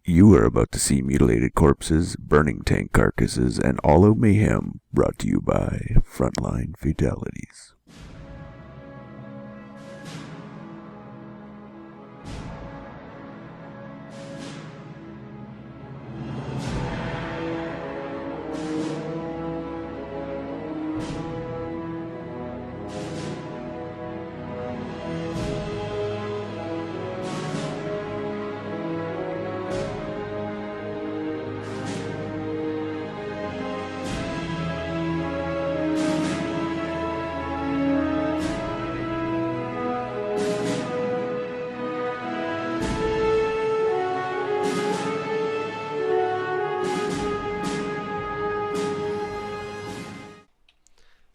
You are about to see mutilated corpses, burning tank carcasses, and all out mayhem, brought to you by Frontline Fatalities.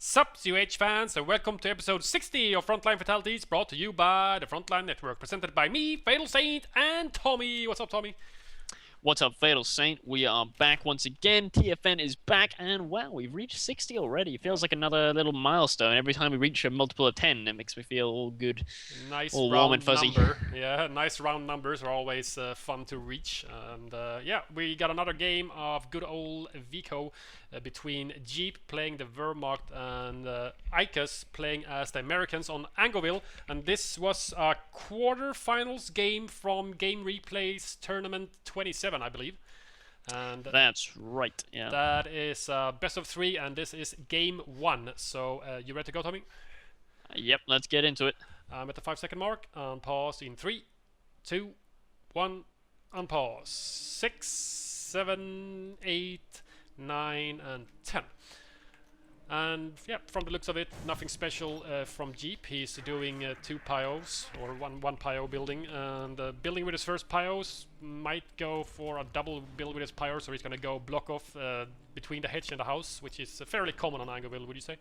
Sup, COH fans, and welcome to episode 60 of Frontline Fatalities, brought to you by the Frontline Network, presented by me, FatalSaint, and Tommy. What's up, Tommy? What's up, FatalSaint? We are back once again. TFN is back, and wow, we've reached 60 already. It feels like another little milestone. Every time we reach a multiple of 10, it makes me feel all good, nice all round warm and fuzzy. Number. Yeah, nice round numbers are always fun to reach. And yeah, we got another game of good old Vico between Jeep playing the Wehrmacht and Aikaz playing as the Americans on Angoville. And this was a quarterfinals game from Game Replays Tournament 27, I believe. And that's right, yeah. That is best of 3, and this is game 1. So you ready to go, Tommy? Yep, let's get into it. I'm at the 5-second mark. Pause in 3, 2, 1. Unpause. 6, 7, 8, 9, and 10. And yeah, from the looks of it, nothing special from Jeep. He's doing 2 pyos, or one pyo building, and building with his first pyos might go for a double build with his pyos, so he's going to go block off between the hedge and the house, which is fairly common on Angoville, would you say?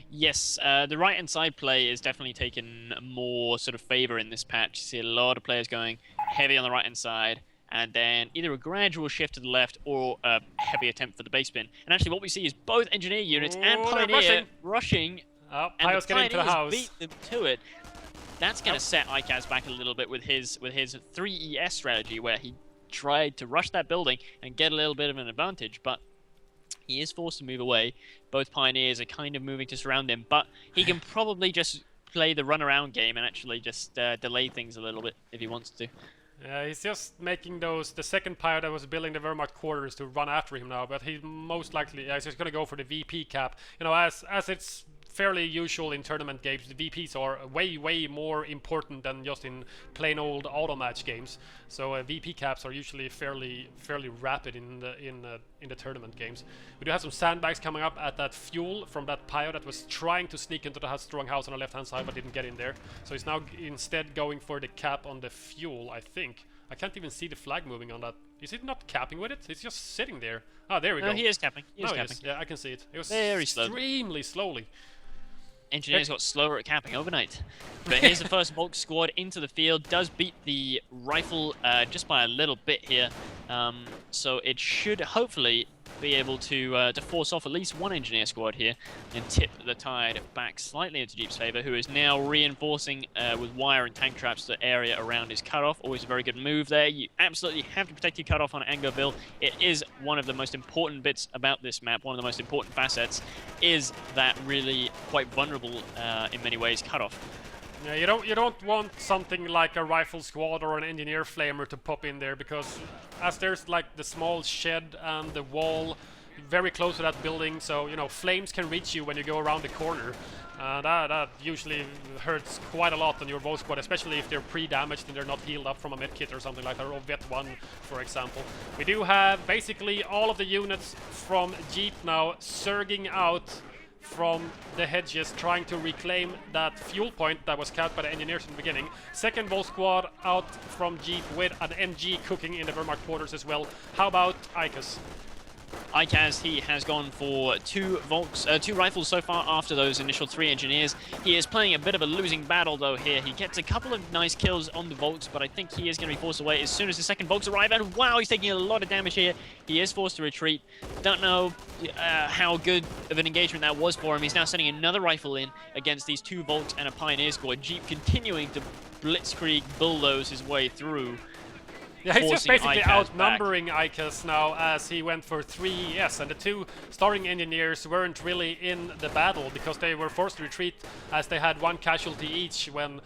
Yes, the right-hand side play is definitely taken more sort of favor in this patch. You see a lot of players going heavy on the right-hand side, and then either a gradual shift to the left or a heavy attempt for the base spin. And actually what we see is both engineer units and Pioneer rushing, and the getting into the house. beat them to it. That's going to set Aikaz back a little bit with his 3ES strategy, where he tried to rush that building and get a little bit of an advantage, but he is forced to move away. Both Pioneers are kind of moving to surround him, but he can probably just play the run-around game and actually just delay things a little bit if he wants to. He's just making the second pilot that was building the Wehrmacht quarters to run after him now, but he most likely he's just going to go for the VP cap. You know, as it's fairly usual in tournament games, the VPs are way more important than just in plain old auto match games. So VP caps are usually fairly rapid in the tournament games. We do have some sandbags coming up at that fuel from that Pio that was trying to sneak into the strong house on the left hand side but didn't get in there. So he's now instead going for the cap on the fuel, I think. I can't even see the flag moving on that. Is it not capping with it? It's just sitting there. Ah, there we go. No, he is capping. He is no, capping. He is. Yeah, I can see it. It was very extremely slowly. Engineers got slower at capping overnight. But here's the first Volk squad into the field. Does beat the rifle just by a little bit here. So it should hopefully be able to force off at least one engineer squad here and tip the tide back slightly into Jeep's favor, who is now reinforcing with wire and tank traps the area around his cutoff. Always a very good move there. You absolutely have to protect your cutoff on Angoville. It is one of the most important bits about this map. One of the most important facets is that really quite vulnerable in many ways cutoff. Yeah, you don't want something like a rifle squad or an engineer flamer to pop in there, because as there's like the small shed and the wall very close to that building, so you know flames can reach you when you go around the corner. That usually hurts quite a lot on your Volk squad, especially if they're pre-damaged and they're not healed up from a medkit or something like that, or Vet 1, for example. We do have basically all of the units from Jeep now surging out from the hedges, trying to reclaim that fuel point that was capped by the engineers in the beginning. Second Volk squad out from Jeep with an MG cooking in the Wehrmacht quarters as well. How about Aikaz? Aikaz, he has gone for two rifles so far after those initial 3 engineers. He is playing a bit of a losing battle though here. He gets a couple of nice kills on the Volks, but I think he is going to be forced away as soon as the second Volks arrive. And wow, he's taking a lot of damage here. He is forced to retreat. Don't know how good of an engagement that was for him. He's now sending another rifle in against these 2 Volks and a Pioneer squad. Jeep continuing to blitzkrieg bulldoze his way through. Yeah, he's just forcing basically Aikaz outnumbering Aikaz now as he went for 3 ES, and the 2 starting engineers weren't really in the battle because they were forced to retreat as they had 1 casualty each when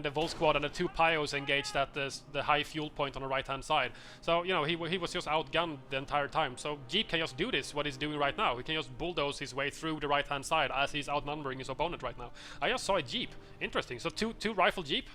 the Volt Squad and the 2 Pyos engaged at the high fuel point on the right hand side. So, you know, he was just outgunned the entire time. So Jeep can just do this, what he's doing right now. He can just bulldoze his way through the right hand side as he's outnumbering his opponent right now. I just saw a Jeep. Interesting. So two rifle Jeep?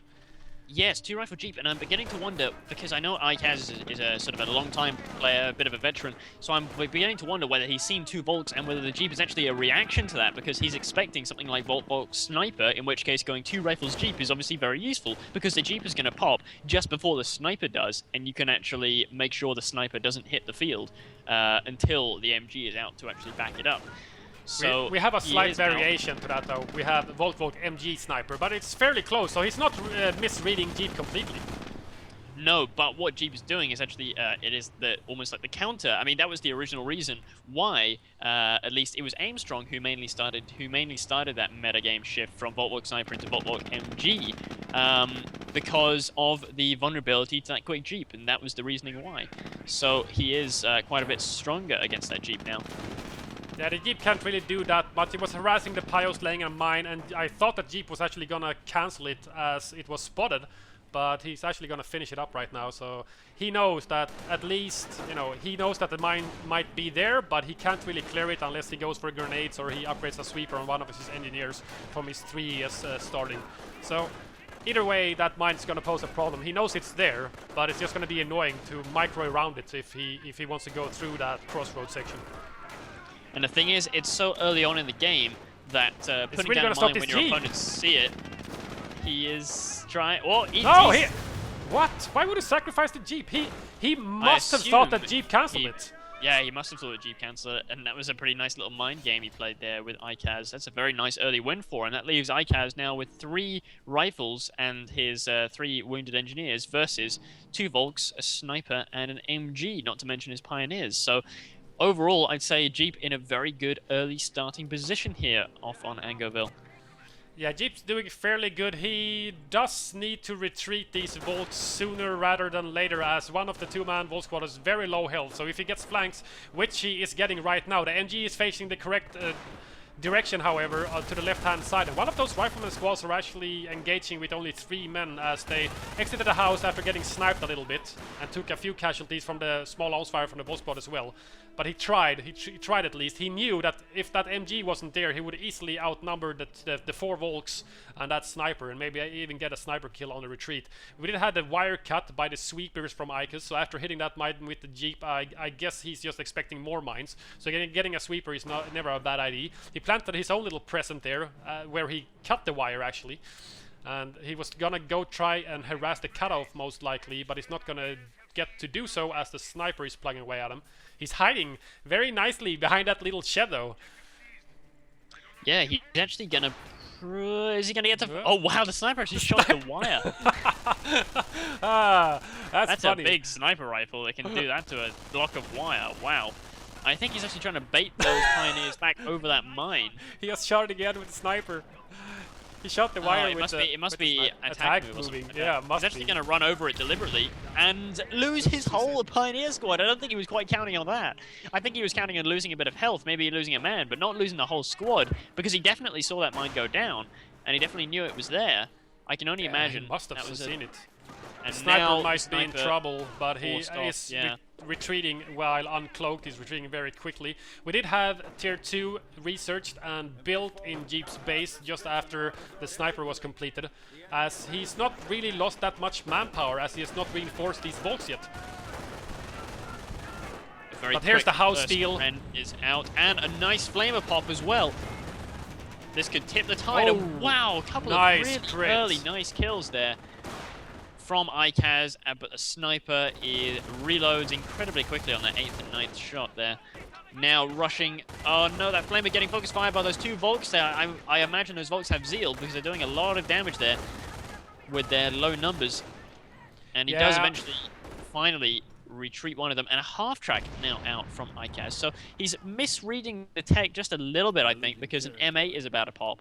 Yes, 2 rifle Jeep, and I'm beginning to wonder, because I know Aikaz is a sort of a long-time player, a bit of a veteran, so I'm beginning to wonder whether he's seen 2 Volks and whether the Jeep is actually a reaction to that, because he's expecting something like Volt Sniper, in which case going 2 rifles Jeep is obviously very useful, because the Jeep is going to pop just before the Sniper does, and you can actually make sure the Sniper doesn't hit the field until the MG is out to actually back it up. So we have a slight variation to that though. We have Volt MG Sniper, but it's fairly close, so he's not misreading Jeep completely. No, but what Jeep is doing is actually, it is almost like the counter. I mean, that was the original reason why, at least it was Armstrong who mainly started that metagame shift from Volt Sniper into Volt MG, because of the vulnerability to that quick Jeep, and that was the reasoning why. So he is quite a bit stronger against that Jeep now. Yeah, the Jeep can't really do that much. He was harassing the Pyos laying a mine, and I thought that Jeep was actually gonna cancel it as it was spotted, but he's actually gonna finish it up right now. So he knows that at least, you know, he knows that the mine might be there, but he can't really clear it unless he goes for grenades or he upgrades a sweeper on one of his engineers from his 3 ES starting. So either way, that mine's gonna pose a problem. He knows it's there, but it's just gonna be annoying to micro around it if he wants to go through that crossroad section. And the thing is, it's so early on in the game that putting really down a mine when your Jeep. opponents see it, he is trying. Oh, no! What? Why would he sacrifice the Jeep? He must have thought that Jeep cancelled it. Yeah, he must have thought that Jeep cancelled it, and that was a pretty nice little mind game he played there with Aikaz. That's a very nice early win for him. That leaves Aikaz now with 3 rifles and his 3 wounded engineers versus 2 Volks, a sniper, and an MG, not to mention his pioneers. So overall, I'd say Jeep in a very good early starting position here off on Angoville. Yeah, Jeep's doing fairly good. He does need to retreat these Volks sooner rather than later, as one of the 2-man Volt squad is very low health. So if he gets flanks, which he is getting right now, the MG is facing the correct direction, however, to the left-hand side. And one of those rifleman squads are actually engaging with only 3 men as they exited the house after getting sniped a little bit and took a few casualties from the small arms fire from the Volt squad as well. But he tried at least. He knew that if that MG wasn't there, he would easily outnumber the 4 Volks and that sniper, and maybe even get a sniper kill on the retreat. We did have the wire cut by the sweepers from Aikaz, so after hitting that mine with the Jeep, I guess he's just expecting more mines. So getting a sweeper is never a bad idea. He planted his own little present there, where he cut the wire actually. And he was gonna go try and harass the cutoff most likely, but he's not gonna get to do so as the sniper is plugging away at him. He's hiding very nicely behind that little shed though. Yeah, he's actually gonna... Is he gonna get to... Oh wow, the sniper actually shot the wire. That's funny. A big sniper rifle that can do that to a block of wire. Wow. I think he's actually trying to bait those pioneers back over that mine. He has shot again with the sniper. He shot the wire with it must be attack move or something moving. like Yeah, that. must He's actually be. going to run over it deliberately and lose his whole pioneer squad. I don't think he was quite counting on that. I think he was counting on losing a bit of health, maybe losing a man, but not losing the whole squad, because he definitely saw that mine go down, and he definitely knew it was there. I can only imagine he must have that was seen it. And The sniper now might be in trouble, but he is yeah. retreating while uncloaked. He's retreating very quickly. We did have Tier 2 researched and built in Jeep's base just after the sniper was completed, as he's not really lost that much manpower, as he has not reinforced these Volks yet. But here's the house steal. Is out, and a nice flamer pop as well. This could tip the tide. Oh, Wow, a couple of really early nice kills there from Aikaz, but the sniper reloads incredibly quickly on that 8th and 9th shot there. Now rushing. Oh no, that flamer getting focus fire by those 2 Volks there. I imagine those Volks have zeal because they're doing a lot of damage there with their low numbers. And he does eventually, finally, retreat one of them, and a half-track now out from Aikaz. So he's misreading the tech just a little bit, I think, because an M8 is about to pop.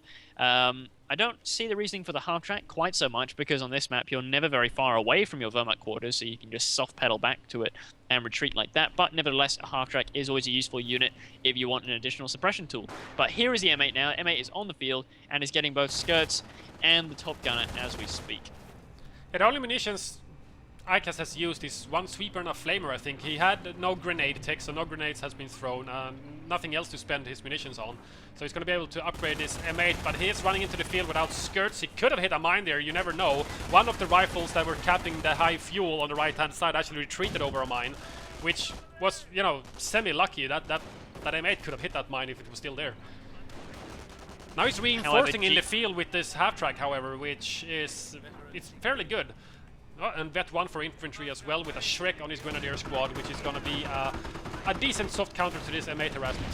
I don't see the reasoning for the half-track quite so much, because on this map you're never very far away from your Wehrmacht quarters, so you can just soft-pedal back to it and retreat like that. But nevertheless, a half-track is always a useful unit if you want an additional suppression tool. But here is the M8 now. M8 is on the field and is getting both skirts and the top gunner as we speak. The only munitions Aikaz has used is one sweeper and a flamer, I think. He had no grenade tech, so no grenades has been thrown, and nothing else to spend his munitions on. So he's going to be able to upgrade his M8, but he is running into the field without skirts. He could have hit a mine there, you never know. One of the rifles that were capping the high fuel on the right-hand side actually retreated over a mine, which was, you know, semi-lucky. That M8 could have hit that mine if it was still there. Now he's reinforcing in the field with this half-track, however, which is it's fairly good. Oh, and vet 1 for infantry as well, with a Shrek on his Grenadier squad, which is going to be a decent soft counter to this M8 harassment.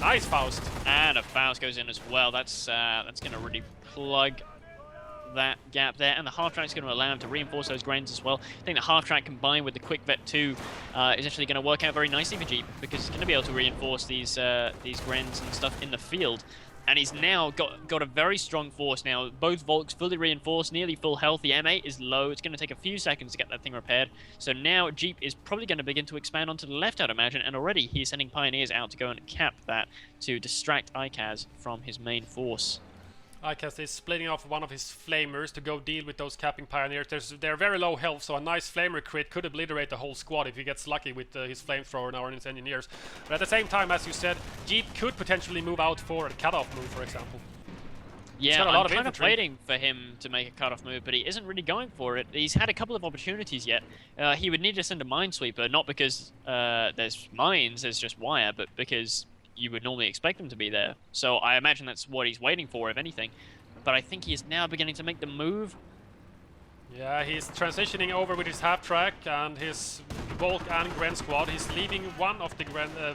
Nice Faust. And a Faust goes in as well. That's going to really plug that gap there, and the half-track is going to allow him to reinforce those grains as well. I think the half-track combined with the quick vet 2 is actually going to work out very nicely for Jeep, because he's going to be able to reinforce these grains and stuff in the field. And he's now got a very strong force now. Both Volks fully reinforced, nearly full health. The M8 is low. It's going to take a few seconds to get that thing repaired. So now Jeep is probably going to begin to expand onto the left, I'd imagine. And already he's sending Pioneers out to go and cap that to distract Aikaz from his main force. Aikaz is splitting off one of his flamers to go deal with those capping Pioneers. They're very low health, so a nice flamer crit could obliterate the whole squad if he gets lucky with his flamethrower now and his engineers. But at the same time, as you said, Jeep could potentially move out for a cutoff move, for example. Yeah, I'm kind of waiting for him to make a cutoff move, but he isn't really going for it. He's had a couple of opportunities yet. He would need to send a minesweeper, not because there's mines, there's just wire, but because you would normally expect them to be there. So I imagine that's what he's waiting for, if anything. But I think he is now beginning to make the move. Yeah, he's transitioning over with his half-track and his Volk and Gren squad. He's leaving one of the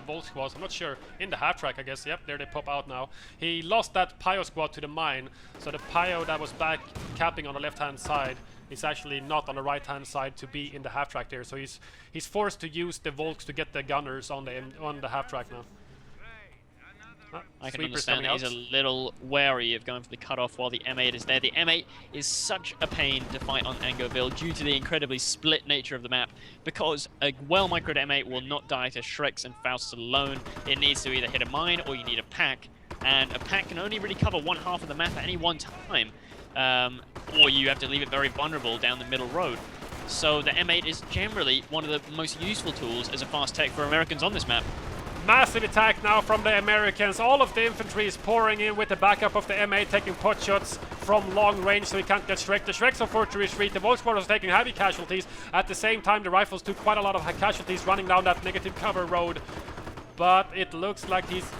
Volk squads, I'm not sure, in the half-track, I guess. Yep, there they pop out now. He lost that Pio squad to the mine, so the Pio that was back capping on the left-hand side is actually not on the right-hand side to be in the half-track there. So he's forced to use the Volks to get the gunners on the half-track now. I can understand that he's a little wary of going for the cutoff while the M8 is there. The M8 is such a pain to fight on Angerville due to the incredibly split nature of the map, because a well-microed M8 will not die to Shreks and Fausts alone. It needs to either hit a mine or you need a pack, and a pack can only really cover one half of the map at any one time, or you have to leave it very vulnerable down the middle road. So the M8 is generally one of the most useful tools as a fast tech for Americans on this map. Massive attack now from the Americans. All of the infantry is pouring in with the backup of the M8, taking pot shots from long range so he can't get Shrek. The Shreks are forced to retreat. The Volkswagen was taking heavy casualties. At the same time, the rifles took quite a lot of casualties running down that negative cover road. But it looks like he's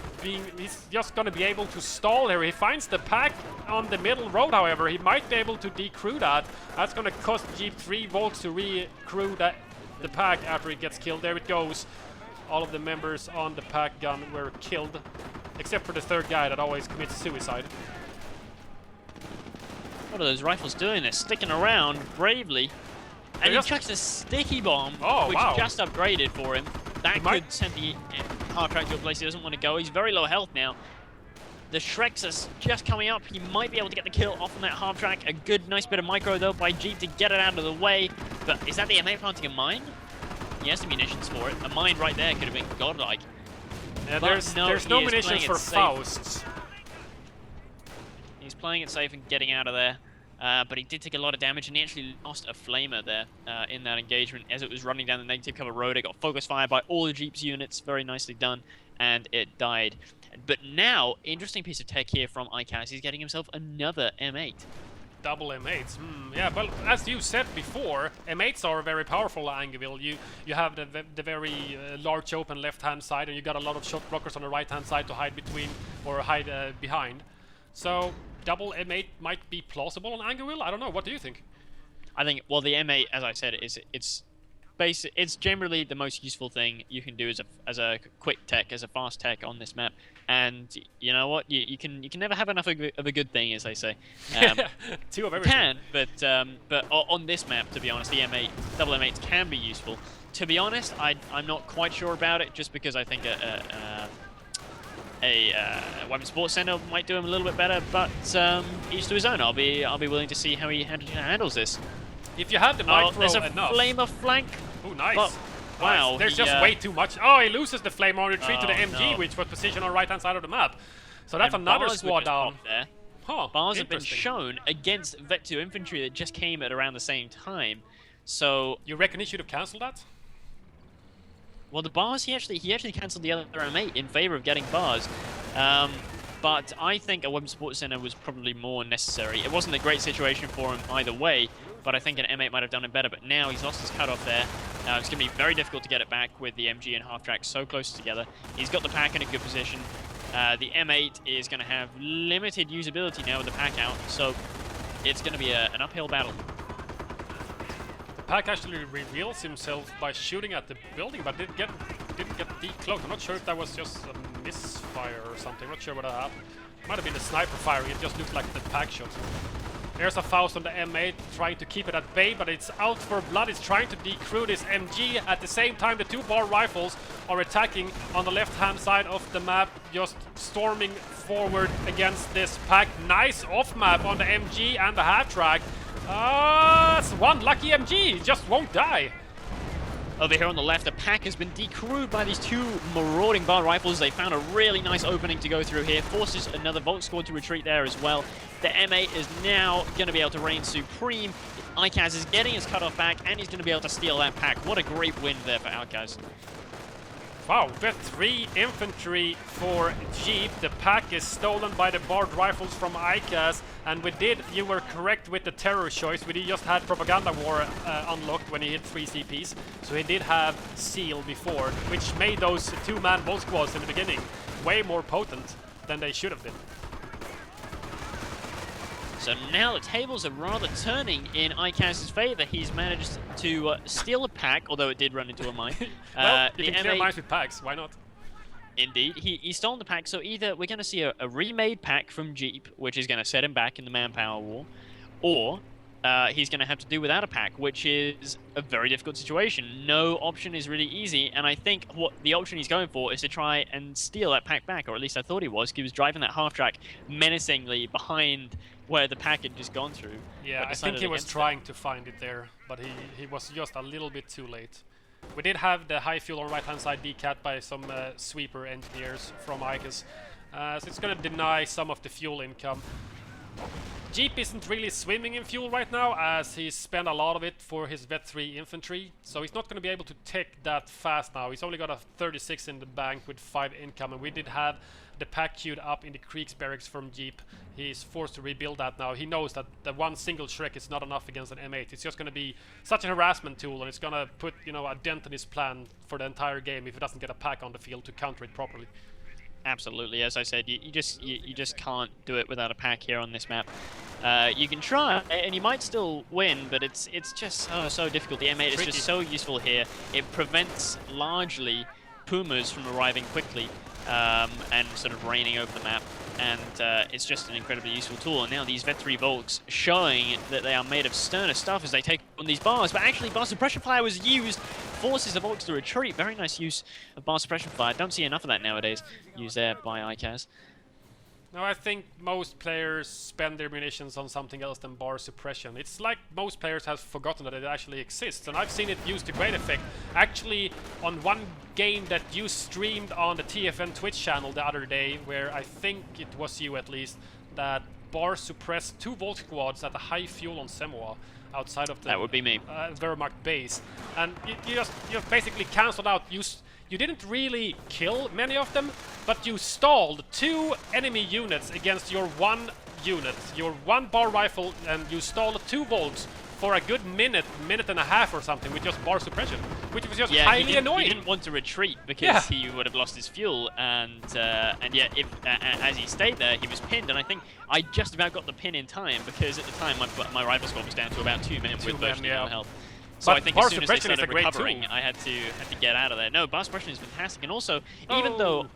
just going to be able to stall here. He finds the pack on the middle road, however. He might be able to decrew that. That's going to cost Jeep 3 Volks to recrew the pack after he gets killed. There it goes. All of the members on the pack gun were killed, except for the third guy that always commits suicide. What are those rifles doing? They're sticking around bravely. And he chucks a sticky bomb, which just upgraded for him. That could send the half-track to a place he doesn't want to go. He's very low health now. The Shreks are just coming up. He might be able to get the kill off on that half-track. A good, nice bit of micro, though, by Jeep to get it out of the way. But is that the M8 planting a mine? He has the munitions for it. A mine right there could have been godlike. Yeah, there's no munitions for Fausts. He's playing it safe and getting out of there. But he did take a lot of damage, and he actually lost a flamer there in that engagement as it was running down the negative cover road. It got focus fired by all the Jeep's units, very nicely done, and it died. But now, interesting piece of tech here from Aikaz. He's getting himself another M8. Double M8s. Yeah, well, as you said before, M8s are very powerful at Angerville. You have the very large open left-hand side, and you got a lot of shot blockers on the right-hand side to hide between or hide behind. So double M8 might be plausible on Angerville. I don't know. What do you think? I think, well, the M8, as I said, it's it's generally the most useful thing you can do as a quick tech, as a fast tech on this map. And you know what? You can never have enough of a good thing, as they say. Two of everything. But on this map, to be honest, the M8 double M8s can be useful. To be honest, I'm not quite sure about it, just because I think a weapon sports center might do him a little bit better. But each to his own. I'll be willing to see how he handles this. If you have the micro there's a enough. flame of flank. Oh, nice. But, wow. Nice. There's just way too much. Oh, he loses the flame on retreat to the MG, no. which was positioned on the right-hand side of the map. So that's And another bars were squad just down. popped there. Huh, Bars have been interesting. shown against Vet 2 infantry that just came at around the same time. So, You reckon he should have cancelled that? well, the bars, he actually cancelled the other M8 in favor of getting bars. But I think a weapon sports center was probably more necessary. It wasn't a great situation for him either way, but I think an M8 might have done it better. But now he's lost his cutoff there. It's going to be very difficult to get it back with the MG and half-track so close together. He's got the pack in a good position. The M8 is going to have limited usability now with the pack out, so it's going to be an uphill battle. The pack actually reveals himself by shooting at the building, but didn't get decloaked. I'm not sure if that was just a misfire or something. I'm not sure what happened. Might have been the sniper firing. It just looked like the pack shot. There's a Faust on the M8 trying to keep it at bay, but it's out for blood. It's trying to decrew this MG. At the same time, the two bar rifles are attacking on the left-hand side of the map, just storming forward against this pack. Nice off-map on the MG and the half-track. It's one lucky MG. Just won't die. Over here on the left, the pack has been decrewed by these two marauding bar rifles. They found a really nice opening to go through here. Forces another Volt squad to retreat there as well. The M8 is now going to be able to reign supreme. Aikaz is getting his cutoff back, and he's going to be able to steal that pack. What a great win there for Aikaz. Wow, Vet 3 infantry for Jeep. The pack is stolen by the barred rifles from Aikaz. And you were correct with the terror choice. He just had Propaganda War unlocked when he hit 3 CPs. So he did have Seal before, which made those two-man bolt squads in the beginning way more potent than they should have been. So now the tables are rather turning in Aikaz's favor. He's managed to steal a pack, although it did run into a mine. Well, you the can clear M8 mines with packs, why not? Indeed, he stole the pack, so either we're going to see a remade pack from Jeep, which is going to set him back in the manpower war, or he's going to have to do without a pack, which is a very difficult situation. No option is really easy, and I think what the option he's going for is to try and steal that pack back, or at least I thought he was. He was driving that half-track menacingly behind where the pack had just gone through. Yeah, I think he was trying to find it there, but he was just a little bit too late. We did have the high fuel on right-hand side decat by some sweeper engineers from Aikaz, so it's going to deny some of the fuel income. Jeep isn't really swimming in fuel right now, as he's spent a lot of it for his Vet 3 infantry, so he's not going to be able to take that fast now. He's only got a 36 in the bank with 5 income, and we did have the pack queued up in the Creeks barracks from Jeep. He's forced to rebuild that now. He knows that the one single Shrek is not enough against an M8. It's just going to be such a harassment tool, and it's going to put, you know, a dent in his plan for the entire game if he doesn't get a pack on the field to counter it properly. Absolutely, as I said, you just can't do it without a pack here on this map. You can try, and you might still win, but it's just so difficult. The M8 is just so useful here. It prevents largely Pumas from arriving quickly and sort of reigning over the map, and it's just an incredibly useful tool. And now these Vet 3 Volks showing that they are made of sterner stuff as they take on these bars, but actually bar suppression fire was used, forces the Volks to retreat. Very nice use of bar suppression fire. Don't see enough of that nowadays, used there by Aikaz. No, I think most players spend their munitions on something else than bar suppression. It's like most players have forgotten that it actually exists, and I've seen it used to great effect. Actually, on one game that you streamed on the TFN Twitch channel the other day, where I think it was you at least, that bar suppressed 2 Volt squads at a high fuel on Semoa outside of the that would be me. Wehrmacht base, and you just basically cancelled out. You didn't really kill many of them, but you stalled 2 enemy units against your 1 unit, your 1 bar rifle, and you stalled 2 Volks for a good minute and a half or something with just bar suppression, which was just highly annoying. He didn't want to retreat because he would have lost his fuel, and yet if as he stayed there, he was pinned. And I think I just about got the pin in time because at the time my rifle squad was down to about 2 minutes with virtually no health. So But I think bar as soon as they suppression is started a great recovering, tool. I had to get out of there. No, bar suppression is fantastic, and also even though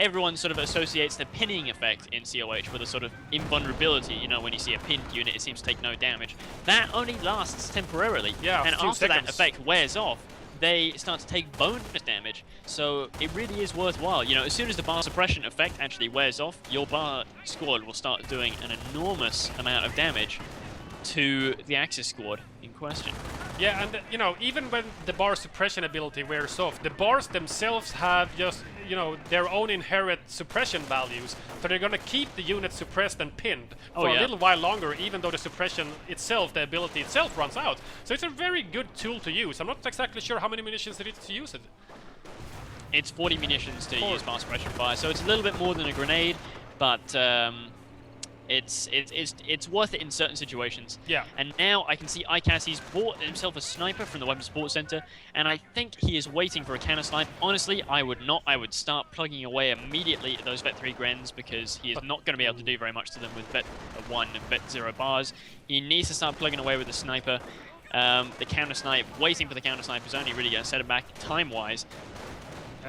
everyone sort of associates the pinning effect in COH with a sort of invulnerability, you know, when you see a pinned unit, it seems to take no damage. That only lasts temporarily, Yeah, and a few after that seconds. effect wears off, they start to take bonus damage. So it really is worthwhile. You know, as soon as the bar suppression effect actually wears off, your bar squad will start doing an enormous amount of damage to the Axis squad in question. Yeah, and you know, even when the bar suppression ability wears off, the bars themselves have just, you know, their own inherent suppression values. So they're gonna keep the unit suppressed and pinned for a little while longer, even though the suppression itself, the ability itself, runs out. So it's a very good tool to use. I'm not exactly sure how many munitions it is to use it. It's 40 munitions to use bar suppression fire, so it's a little bit more than a grenade, but it's worth it in certain situations. Yeah. And now I can see Aikaz, he's bought himself a sniper from the Weapons Support Center, and I think he is waiting for a counter snipe. Honestly, I would not. I would start plugging away immediately at those Vet 3 Grens, because he is not going to be able to do very much to them with Vet 1 and Vet 0 bars. He needs to start plugging away with the sniper. The counter snipe, waiting for the counter snipe is only really going to set him back time-wise.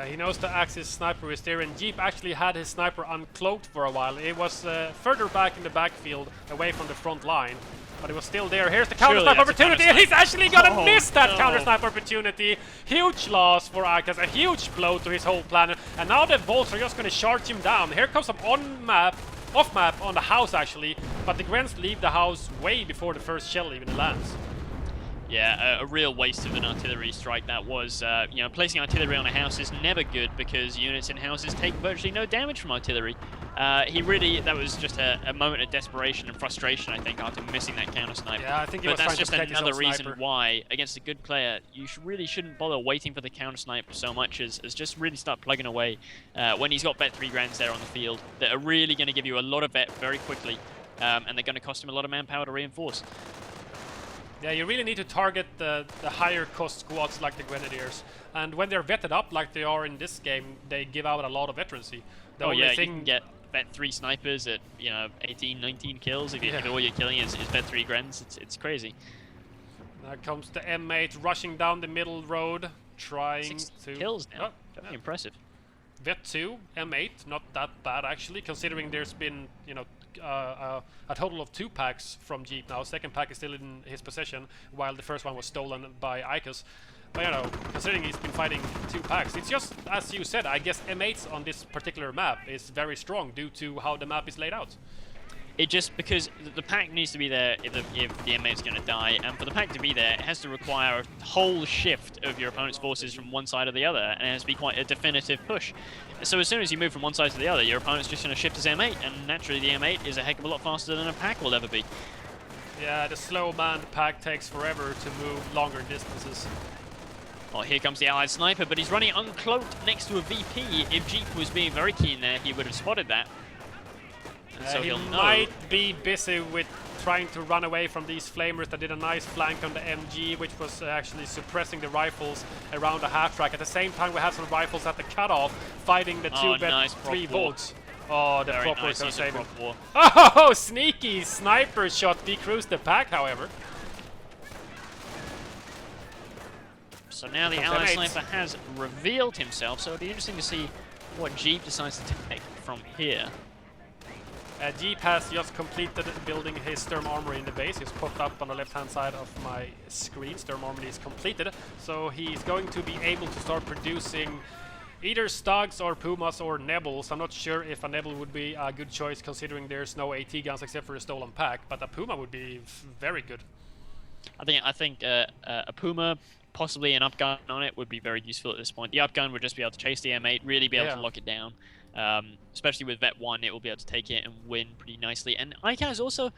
He knows the Axis sniper is there, and Jeep actually had his sniper uncloaked for a while. It was further back in the backfield, away from the front line, but it was still there. Here's the counter-snipe opportunity, and he's actually gonna miss that counter-snipe opportunity. Huge loss for Aikaz, a huge blow to his whole planet, and now the Volts are just gonna charge him down. Here comes some off-map on the house actually, but the Grens leave the house way before the first shell even lands. Yeah, a real waste of an artillery strike that was. You know, placing artillery on a house is never good because units in houses take virtually no damage from artillery. That was just a moment of desperation and frustration, I think, after missing that counter snipe. Yeah, I think he but was that's trying just to protect his another own reason sniper. why, against a good player, you really shouldn't bother waiting for the counter snipe so much as just really start plugging away when he's got Vet 3 Grens there on the field that are really going to give you a lot of vet very quickly, and they're going to cost him a lot of manpower to reinforce. Yeah, you really need to target the higher cost squads like the Grenadiers. And when they're vetted up like they are in this game, they give out a lot of veterancy. The only you thing can get Vet 3 snipers at, you know, 18, 19 kills if all you're killing is Vet 3 Grens. It's crazy. There comes the M8 rushing down the middle road, trying 6 to... kills now. Oh, Very impressive. Vet 2, M8, not that bad actually, considering there's been, you know, a total of 2 packs from Jeep now. Second pack is still in his possession, while the first one was stolen by Aikaz. But, you know, considering he's been fighting 2 packs, it's just, as you said, I guess M8s on this particular map is very strong due to how the map is laid out. It just, because the pack needs to be there if the M8's going to die, and for the pack to be there, it has to require a whole shift of your opponent's forces from one side or the other, and it has to be quite a definitive push. So as soon as you move from one side to the other, your opponent's just going to shift his M8, and naturally the M8 is a heck of a lot faster than a pack will ever be. Yeah, the slow manned pack takes forever to move longer distances. Well, here comes the Allied sniper, but he's running uncloaked next to a VP. If Jeep was being very keen there, he would have spotted that. So he he'll know. might be busy with trying to run away from these flamers that did a nice flank on the MG, which was actually suppressing the rifles around the half-track. At the same time, we had some rifles at the cutoff fighting the 2 Vet 3 Volts. Oh, the prop was gonna save him. Oh, sneaky sniper shot decreased the pack, however. So now the Allied sniper has revealed himself, so it'll be interesting to see what Jeep decides to take from here. Jeep has just completed building his Sturm Armory in the base. He's popped up on the left-hand side of my screen. Sturm Armory is completed, so he's going to be able to start producing either Stags or Pumas or Nebels. I'm not sure if a Nebel would be a good choice considering there's no AT guns except for a stolen pack, but a Puma would be very good. I think a Puma, possibly an upgun on it, would be very useful at this point. The upgun would just be able to chase the M8, really be able to lock it down. Especially with Vet 1, it will be able to take it and win pretty nicely. And Aikaz also,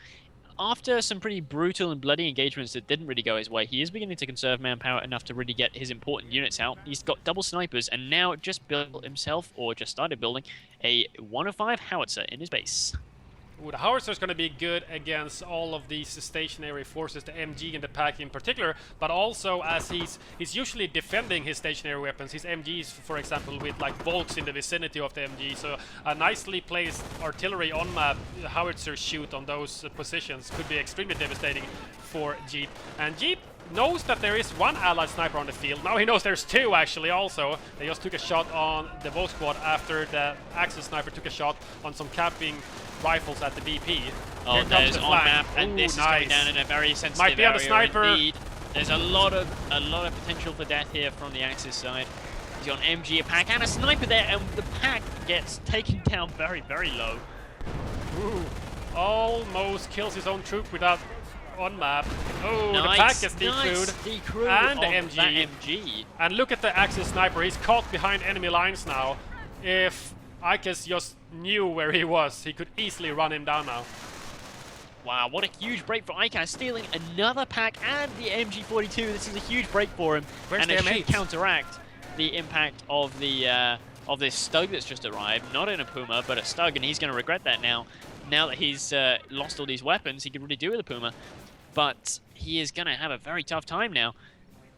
after some pretty brutal and bloody engagements that didn't really go his way, he is beginning to conserve manpower enough to really get his important units out. He's got double snipers and now just built himself, or just started building, a 105 howitzer in his base. Ooh, the howitzer is going to be good against all of these stationary forces, the MG and the pack in particular, but also as he's usually defending his stationary weapons, his MGs, for example, with like Volks in the vicinity of the MG. So a nicely placed artillery on map howitzer shoot on those positions could be extremely devastating for Jeep. And Jeep knows that there is one allied sniper on the field. Now he knows there's two actually also. They just took a shot on the Volk squad after the Axis sniper took a shot on some capping rifles at the BP. Oh, there's on map, and this is going down in a very sensitive Might be on the sniper. Indeed. There's a lot of potential for death here from the Axis side. He's got an MG, a pack, and a sniper there, and the pack gets taken down very, very low. Ooh, almost kills his own troop without on map. Oh, nice, the pack is nice decrewed. And the MG. And look at the Axis sniper. He's caught behind enemy lines now. If Aikaz just knew where he was, he could easily run him down now. Wow, what a huge break for Aikaz, stealing another pack and the MG42. This is a huge break for him. Where's and the it M8? should counteract the impact of the of this Stug that's just arrived. Not in a Puma, but a Stug, and he's going to regret that now. Now that he's lost all these weapons, he can really do with a Puma. But he is going to have a very tough time now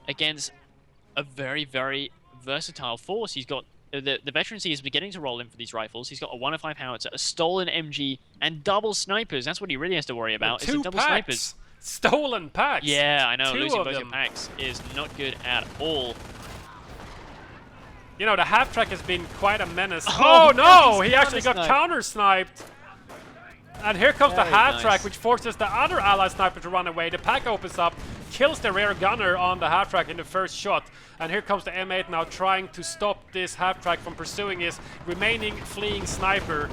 against a very, very versatile force. He's got the veterancy is beginning to roll in for these rifles. He's got a 105 howitzer, a stolen MG, and double snipers. That's what he really has to worry about. Two double packs. snipers. Stolen packs. Yeah, I know. Two Losing of both them. your packs is not good at all. You know, the half-track has been quite a menace. Oh, Oh no! he's He actually got counter-sniped. counter-sniped. And here comes the Very half-track, nice. which forces the other allied sniper to run away. The pack opens up, kills the rear gunner on the half-track in the first shot. And here comes the M8 now trying to stop this half-track from pursuing his remaining fleeing sniper.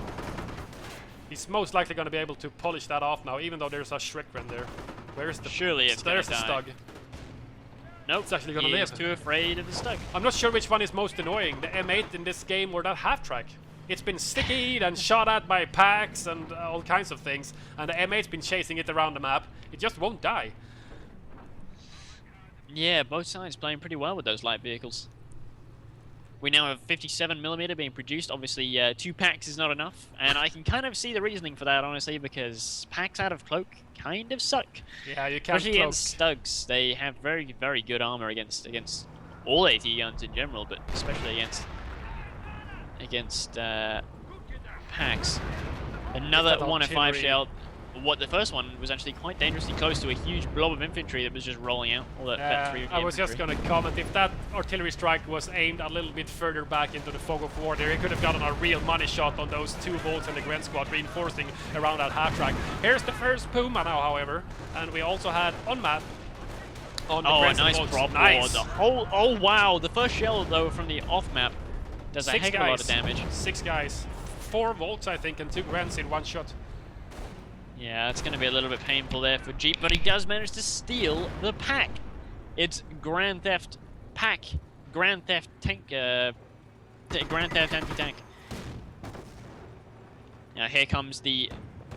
He's most likely going to be able to polish that off now, even though there's a Shrikren there. Where's the... Surely it's There's the gonna die. Stug. Nope, It's actually gonna he live. is too afraid of the Stug. I'm not sure which one is most annoying, the M8 in this game or that half-track. It's been stickied and shot at by packs and all kinds of things, and the M8's been chasing it around the map. It just won't die. Yeah, both sides playing pretty well with those light vehicles. We now have 57mm being produced. Obviously, 2 packs is not enough, and I can kind of see the reasoning for that, honestly, because packs out of cloak kind of suck. Yeah, you can't Especially cloak. against Stugs. They have very, very good armor against all AT guns in general, but especially against packs. Another that 1 in 5 artillery. shell. What the first one was actually quite dangerously close to a huge blob of infantry that was just rolling out. All that three I was just infantry. going to comment, if that artillery strike was aimed a little bit further back into the fog of war there, he could have gotten a real money shot on those 2 bolts in the Gren squad, reinforcing around that half-track. Here's the first Puma now, however, and we also had on map on the Oh, a Gren nice bolts. prop Nice. board. Oh wow, the first shell though from the off map does a 6 heck of guys. a lot of damage. 6 guys. 4 volts, I think, and 2 Grens in 1 shot. Yeah, it's going to be a little bit painful there for Jeep, but he does manage to steal the pack. It's Grand Theft Pack, Grand Theft Tank, Grand Theft Anti-Tank. Now here comes the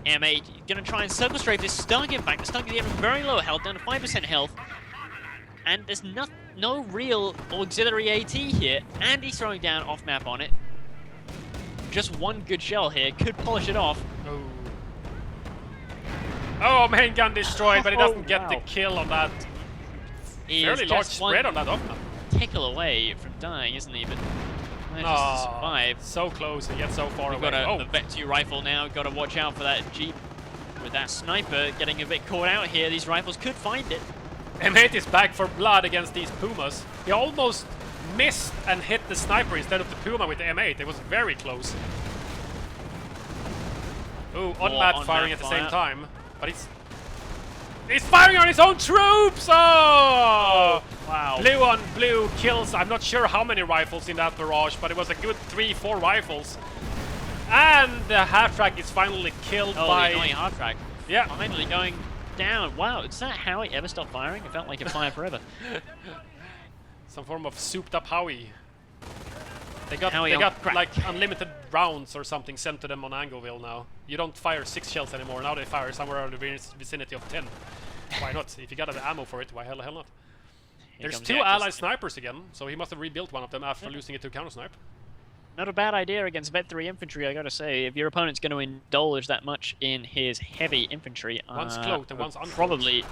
M8, going to try and circle strafe this Stug. In fact, the Stug is getting very low health, down to 5% health. And there's no real auxiliary AT here, and he's throwing down off-map on it. Just 1 good shell here, could polish it off. Oh. Oh, main gun destroyed, but he doesn't get the wow. kill on that. He Fairly is large just spread one on that off-map. tickle away from dying, isn't he? But manages to survive. So close and yet so far We've away. got a Vet 2 rifle now. Got to watch out for that Jeep with that sniper getting a bit caught out here. These rifles could find it. M8 is back for blood against these Pumas. He almost missed and hit the sniper instead of the Puma with the M8. It was very close. Ooh, on-map on-map firing at the fire. same time. But he's firing on his own troops! Oh! Wow. Blue on blue kills. I'm not sure how many rifles in that barrage, but it was a good 3-4 rifles. And the half-track is finally killed Oh, by... the annoying hard track. Yeah. Finally going down. Wow, is that how he ever stopped firing? It felt like it fired forever. Some form of souped-up Howie. They got Howie on crack. like unlimited rounds or something sent to them on Angleville now. You don't fire 6 shells anymore. Now they fire somewhere in the vicinity of 10. Why not? If you got the ammo for it, why hell not? Here There's comes 2 the Aikaz. allied snipers again, so he must have rebuilt one of them after losing it to counter-snipe. Not a bad idea against Vet 3 infantry, I gotta say. If your opponent's going to indulge that much in his heavy infantry, One's cloaked and one's uncloaked. probably.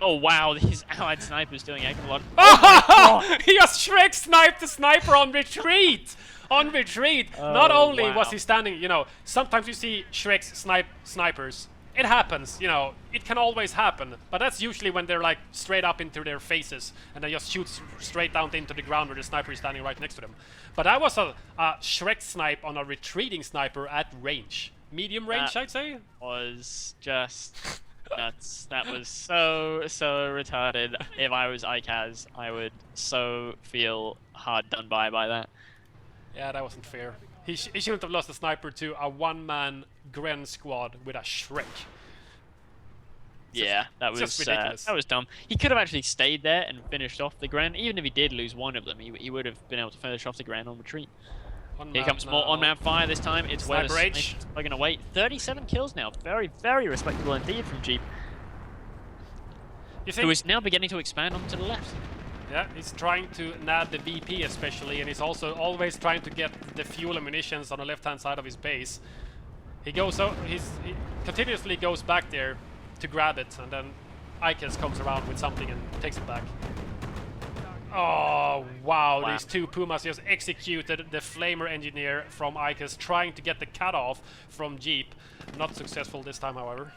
Oh wow, these allied snipers doing a heck of a lot. Oh! He just Shrek sniped the sniper on retreat! On retreat! Not Oh, only was wow. he standing, you know, sometimes you see Shreks snipe snipers it happens, you know, it can always happen, but that's usually when they're like straight up into their faces and they just shoot straight down into the ground where the sniper is standing right next to them. But that was a Shrek snipe on a retreating sniper at range. Medium range, I'd say? Was just nuts. That was so retarded. If I was Aikaz, I would so feel hard done by that. Yeah, that wasn't fair. He shouldn't have lost a sniper to a one-man Gren squad with a Shrek. Yeah, that was just ridiculous. That was dumb. He could have actually stayed there and finished off the Gren. Even if he did lose one of them, he would have been able to finish off the Gren on retreat. Here comes more on-map fire this time. It's where the snipers are going to wait. 37 kills now. Very, very respectable indeed from Jeep. Who is now beginning to expand onto the left. Yeah, he's trying to nab the VP especially, and he's also always trying to get the fuel and munitions on the left-hand side of his base. He continuously goes back there to grab it, and then Aikaz comes around with something and takes it back. Oh, wow. These two Pumas just executed the Flamer engineer from Aikaz, trying to get the cutoff from Jeep. Not successful this time, however.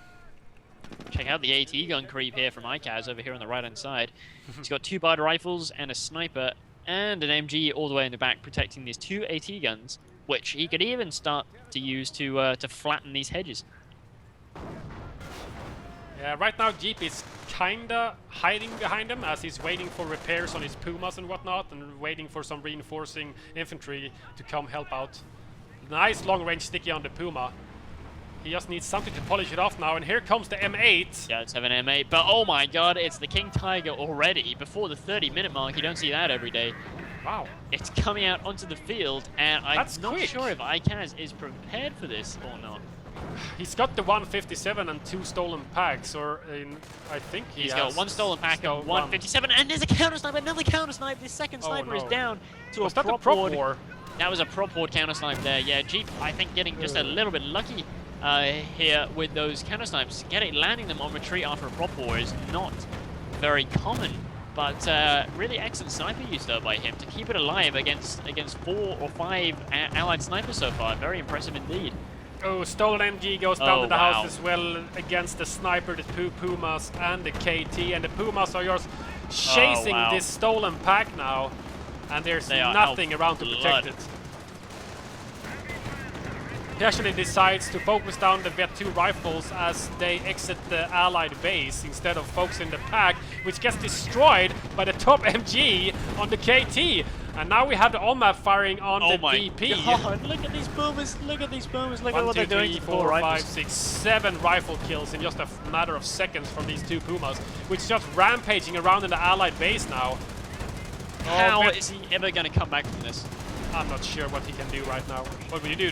Check out the AT gun creep here from Aikaz over here on the right-hand side. He's got 2 barred rifles and a sniper and an MG all the way in the back protecting these 2 AT guns, which he could even start to use to flatten these hedges. Yeah, right now Jeep is kinda hiding behind him as he's waiting for repairs on his Pumas and whatnot, and waiting for some reinforcing infantry to come help out. Nice long-range sticky on the Puma. He just needs something to polish it off now, and here comes the M8. Yeah, it's have an M8, but oh my god, it's the King Tiger already. Before the 30-minute mark, you don't see that every day. Wow. It's coming out onto the field, and I'm not quick. sure if Aikaz is prepared for this or not. He's got the 157 and 2 stolen packs, or I think he's got 1 stolen pack and 157, and there's a counter snipe, another counter snipe. This second sniper is down to a prop ward. That was a prop ward counter snipe there. Yeah, Jeep, I think, getting just a little bit lucky here with those counter snipes. Landing them on retreat after a prop war is not very common, but really excellent sniper use though by him to keep it alive against 4 or 5 allied snipers so far. Very impressive indeed. Oh, stolen MG goes down to the house as well against the sniper, the 2 Pumas and the KT, and the Pumas are just chasing this stolen pack now, and there's nothing around to protect it. He actually decides to focus down the Vet 2 rifles as they exit the allied base instead of focusing the pack, which gets destroyed by the top MG on the KT. And now we have the on-map firing on the VP. God, look at these boomers, look at these boomers, look at what they're doing. 1, 2, 3, 4, 5, 6, 7 rifle kills in just a matter of seconds from these 2 Pumas, which is just rampaging around in the allied base now. How is he ever going to come back from this? I'm not sure what he can do right now. What would you do?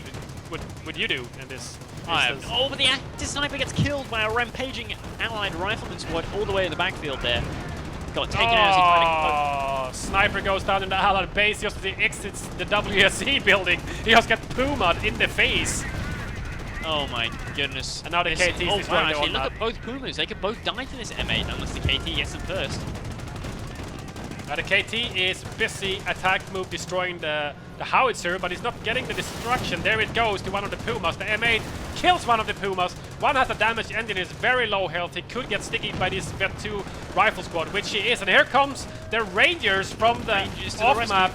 Would you do in this instance? But the active sniper gets killed by a rampaging allied rifleman squad all the way in the backfield there. Got taken out as he sniper goes down in the allied base just as he exits the WSC building. He just got Puma'd in the face. Oh my goodness. And now the KT's destroying the actually, look at both Pumas. They could both die to this M8 unless the KT gets them first. The KT is busy attack move destroying the howitzer, but he's not getting the destruction. There it goes to one of the Pumas. The M8 kills one of the Pumas. One has a damaged engine, is very low health. He could get sticky by this Vet 2 rifle squad, which he is. And here comes the Rangers from the off-map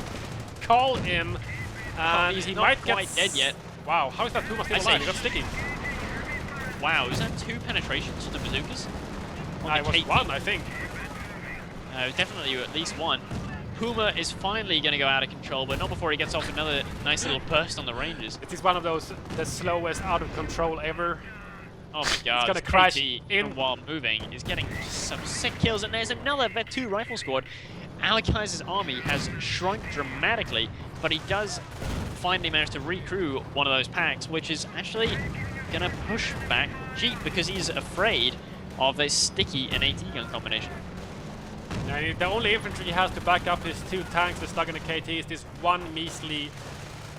call in. And he's he not might quite get dead yet. Wow, how is that Puma still alive? He got sticky. Wow, is that 2 penetrations to the bazookas? It was 1, I think. Definitely at least 1. Puma is finally going to go out of control, but not before he gets off another nice little burst on the Rangers. It is one of those, the slowest out of control ever. Oh my god, it's going to crash in while moving. He's getting some sick kills, and there's another Vet 2 rifle squad. Aikaz's army has shrunk dramatically, but he does finally manage to recrew one of those packs, which is actually going to push back Jeep because he's afraid of a sticky and AT gun combination. And the only infantry he has to back up his 2 tanks that's stuck in the KT is this 1 measly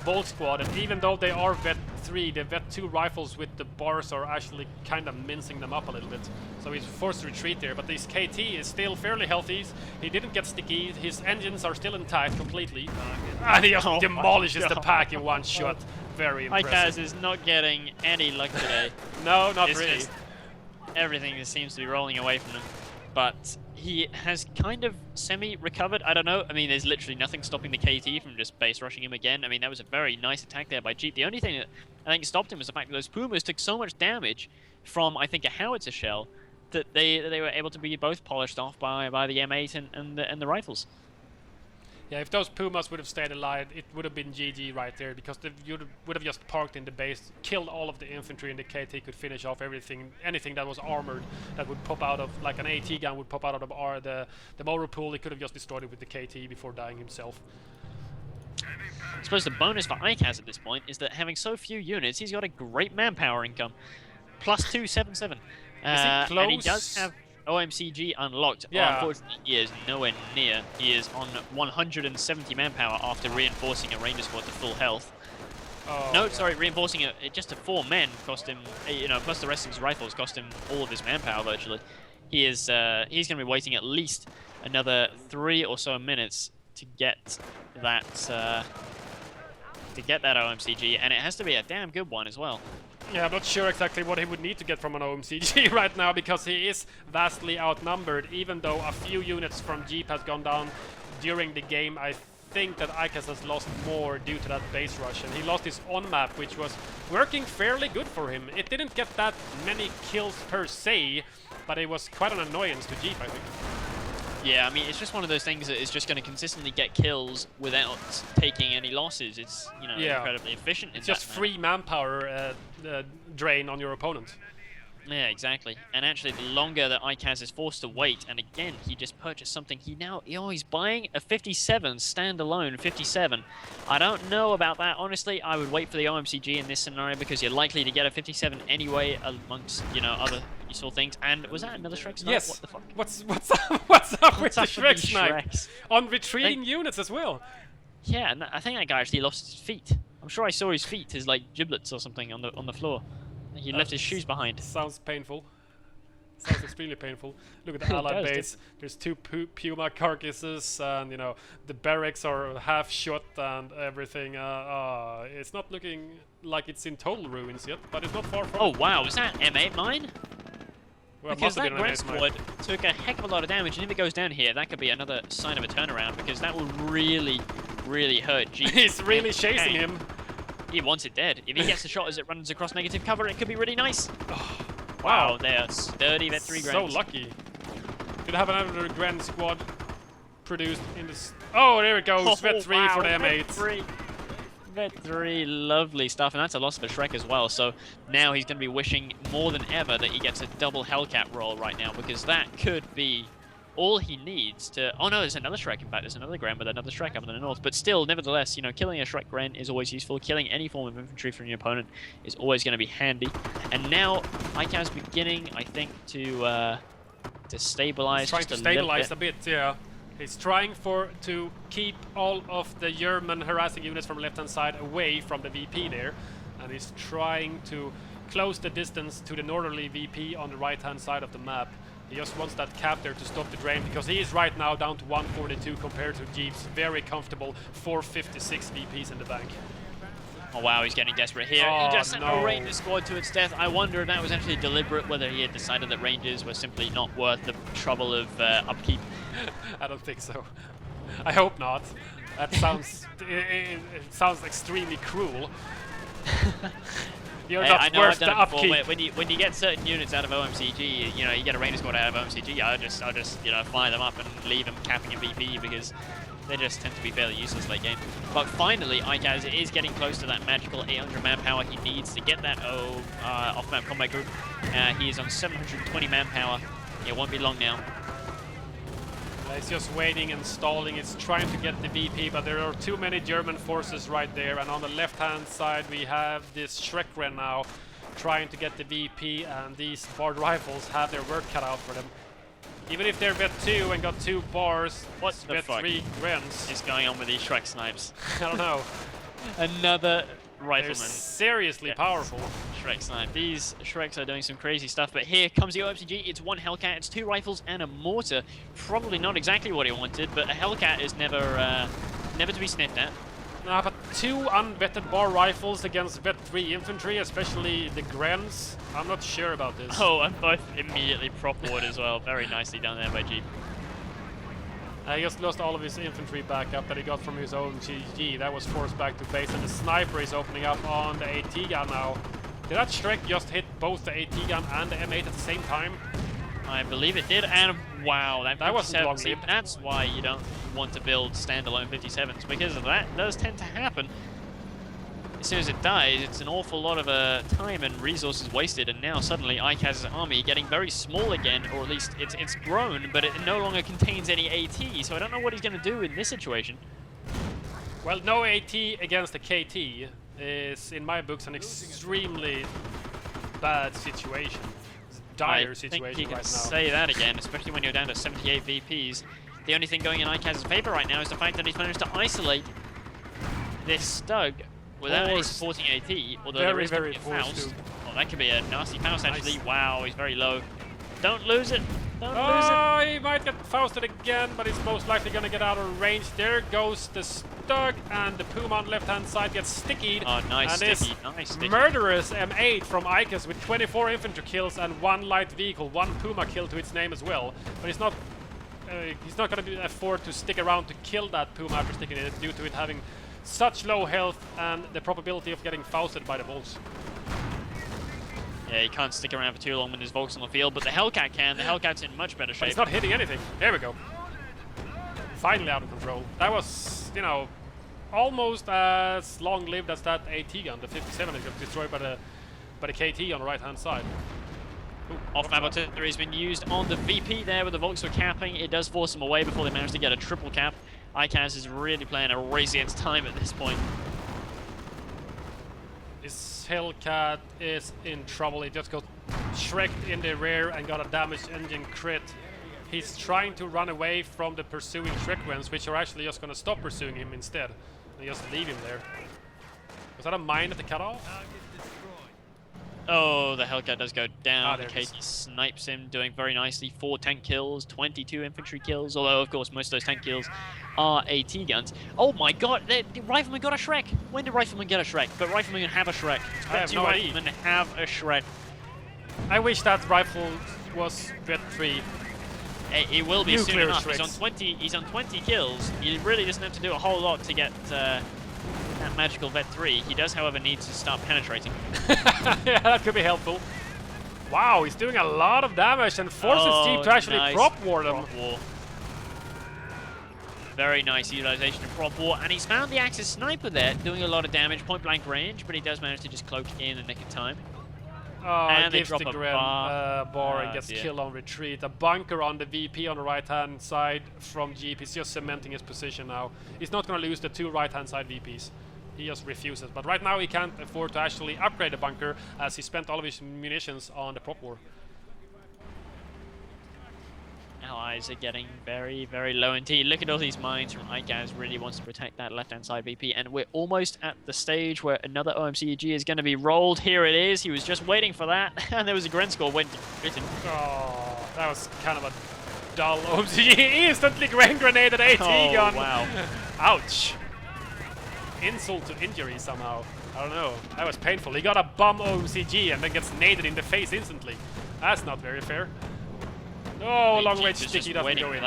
Bolt squad, and even though they are Vet 3, the Vet 2 rifles with the bars are actually kind of mincing them up a little bit. So he's forced to retreat there, but this KT is still fairly healthy. He didn't get sticky, his engines are still intact completely. And he just demolishes the pack in 1 shot. Very impressive. Aikaz is not getting any luck today. No, not really. everything just seems to be rolling away from him. But he has kind of semi-recovered. I don't know. I mean, there's literally nothing stopping the KT from just base rushing him again. I mean, that was a very nice attack there by Jeep. The only thing that I think stopped him was the fact that those Pumas took so much damage from, I think, a howitzer shell that they were able to be both polished off by the M8 and the rifles. Yeah, if those Pumas would have stayed alive, it would have been GG right there, because you would have just parked in the base, killed all of the infantry, and the KT could finish off anything that was armored, that would pop out of, like an AT gun would pop out of the motor pool. He could have just destroyed it with the KT before dying himself. I suppose the bonus for Aikaz at this point is that having so few units, he's got a great manpower income. Plus 277. Is he close? And he does have OMCG unlocked. Yeah. Unfortunately, he is nowhere near. He is on 170 manpower after reinforcing a ranger squad to full health. Oh, No, yeah. sorry, reinforcing just to 4 men cost him, plus the rest of his rifles cost him all of his manpower virtually. He is, he's going to be waiting at least another 3 or so minutes to get that, OMCG, and it has to be a damn good one as well. Yeah, I'm not sure exactly what he would need to get from an OMCG right now, because he is vastly outnumbered. Even though a few units from Jeep has gone down during the game, I think that Aikaz has lost more due to that base rush, and he lost his on-map, which was working fairly good for him. It didn't get that many kills per se, but it was quite an annoyance to Jeep, I think. Yeah, I mean, it's just one of those things that is just going to consistently get kills without taking any losses. It's, Yeah. incredibly efficient. It's just free manpower drain on your opponent. Yeah, exactly. And actually, the longer that Aikaz is forced to wait, and again, he just purchased something. He's buying a 57 standalone 57. I don't know about that, honestly. I would wait for the OMCG in this scenario, because you're likely to get a 57 anyway amongst, other useful things. And was that another Shrek snipe? Yes. What the fuck? What's up with What's the up with Shrek these snipe? Shreks? On retreating units as well. Yeah, and I think that guy actually lost his feet. I'm sure I saw his feet, his like giblets or something on the floor. He left his shoes behind. Sounds painful. Sounds extremely painful. Look at the It allied does, base. There's 2 Puma carcasses, and the barracks are half shot and everything. It's not looking like it's in total ruins yet, but it's not far from. Oh wow, was that M8 mine? Well, Because must have that been Grand an Squad took a heck of a lot of damage, and if it goes down here, that could be another sign of a turnaround, because that will really, really hurt Jeep. He's really and chasing Kang. him. He wants it dead. If he gets the shot as it runs across negative cover, it could be really nice. Wow. They are sturdy Vet 3 So Grands. lucky. Could have another Grand Squad produced in this. Oh, there it goes. Vet 3 for the M8. Vet 3, lovely stuff, and that's a loss of a Shrek as well, so now he's going to be wishing more than ever that he gets a double Hellcat roll right now, because that could be all he needs to... Oh no, there's another Shrek, in fact, there's another Gren with another Shrek up in the north, but still, nevertheless, killing a Shrek Gren is always useful. Killing any form of infantry from your opponent is always going to be handy, and now Aikaz beginning, I think, to stabilize. He's trying just to a little stabilize bit. a bit, yeah. He's trying to keep all of the German harassing units from left-hand side away from the VP there, and he's trying to close the distance to the northerly VP on the right-hand side of the map. He just wants that cap there to stop the drain, because he is right now down to 142 compared to Jeep's very comfortable 456 VPs in the bank. Oh wow, he's getting desperate here. Oh, He just sent no. a Ranger squad to its death. I wonder if that was actually deliberate, whether he had decided that Rangers were simply not worth the trouble of upkeep. I don't think so. I hope not. That sounds it sounds extremely cruel. You're Hey, not I know worth I've done the it before. upkeep. When you get certain units out of OMCG, you get a Ranger squad out of OMCG. I'll just fire them up and leave them capping a VP, because they just tend to be fairly useless late game. But finally, Aikaz is getting close to that magical 800 manpower he needs to get that off-map combat group. He is on 720 manpower. It won't be long now. It's just waiting and stalling. It's trying to get the VP, but there are too many German forces right there. And on the left-hand side, we have this Schreckren now trying to get the VP, and these Bard rifles have their work cut out for them. Even if they're Vet 2 and got 2 bars, What the Vet fuck 3 Grens. is going on with these Shrek snipes? I don't know. Another They're rifleman. seriously Yes. powerful. Shrek snipe. These Shreks are doing some crazy stuff, but here comes the OMCG. It's 1 Hellcat, it's 2 rifles and a mortar. Probably not exactly what he wanted, but a Hellcat is never to be sniffed at. No, but 2 unvetted bar rifles against vet 3 infantry, especially the Grens. I'm not sure about this. Oh, and both immediately prop ward as well. Very nicely done there by Jeep. He just lost all of his infantry backup that he got from his own GG. That was forced back to base, and the sniper is opening up on the AT gun now. Did that Shrek just hit both the AT gun and the M8 at the same time? I believe it did, and wow, that wasn't long see, lived. that's why you don't want to build standalone 57s, because of that does tend to happen. As soon as it dies, it's an awful lot of time and resources wasted, and now suddenly Aikaz's army getting very small again, or at least it's grown, but it no longer contains any AT, so I don't know what he's going to do in this situation. Well, no AT against the KT is, in my books, an extremely bad situation. It's a dire situation I think you can right now. say that again, especially when you're down to 78 VPs. The only thing going in Aikaz's favor right now is the fact that he's managed to isolate this Stug without any supporting AT, although there is very a forced Faust. to. Oh, that could be a nasty Faust actually. Nice. Wow, he's very low. Don't lose it. Don't lose Oh, he might get Fausted again, but he's most likely going to get out of range. There goes the Stug, and the Puma on left-hand side gets stickied. Oh, nice and sticky, nice sticky. Murderous M8 from Aikaz with 24 infantry kills and 1 light vehicle, 1 Puma kill to its name as well. But he's not going to afford to stick around to kill that Puma after sticking it due to it having such low health and the probability of getting Fausted by the Volks. Yeah, he can't stick around for too long when there's Volks on the field, but the Hellcat can. The Hellcat's in much better But shape. he's not hitting anything. There we go. Finally out of control. That was, you know, almost as long-lived as that AT gun. The 57 is got destroyed by the KT on the right-hand side. Ooh, Off-map artillery has been used on the VP there with the Volks were capping. It does force them away before they manage to get a triple cap. Aikaz is really playing a race against time at this point. This Hellcat is in trouble. He just got shreked in the rear and got a damaged engine crit. He's trying to run away from the pursuing Shrekwens, which are actually just going to stop pursuing him instead. And just leave him there. Was that a mine at the cutoff? Oh, the Hellcat does go down. there The it is. KT snipes him, doing very nicely. 4 tank kills, 22 infantry kills, although, of course, most of those tank kills are AT guns. Oh my god, the Rifleman got a Shrek! When did Rifleman get a Shrek? But Rifleman have a Shrek. I have no idea. Riflemen have a Shrek. I wish that rifle was Vet 3. It will be soon Nuclear enough. Shreks. He's on 20 kills. He really doesn't have to do a whole lot to get that magical Vet 3. He does, however, need to start penetrating. Yeah, that could be helpful. Wow, he's doing a lot of damage and forces Jeep to actually nice prop ward him. prop war. Very nice utilization of prop war, and he's found the Axis sniper there, doing a lot of damage, point blank range, but he does manage to just cloak in the nick of time. Oh, And they gives drop the a Gren bar and gets dear. killed on retreat. A bunker on the VP on the right-hand side from Jeep. He's just cementing his position now. He's not going to lose the 2 right-hand side VPs. He just refuses. But right now he can't afford to actually upgrade the bunker as he spent all of his munitions on the prop war. Allies are getting very, very low indeed. Look at all these mines from Aikaz. Really wants to protect that left-hand side VP, and we're almost at the stage where another OMCG is going to be rolled. Here it is. He was just waiting for that, and there was a Gren score went written. Oh, that was kind of a dull OMG. He instantly grenaded AT gun. Wow. Ouch. Insult to injury somehow. I don't know. That was painful. He got a bum OMCG and then gets naded in the face instantly. That's not very fair. Oh, long range sticky doesn't go in.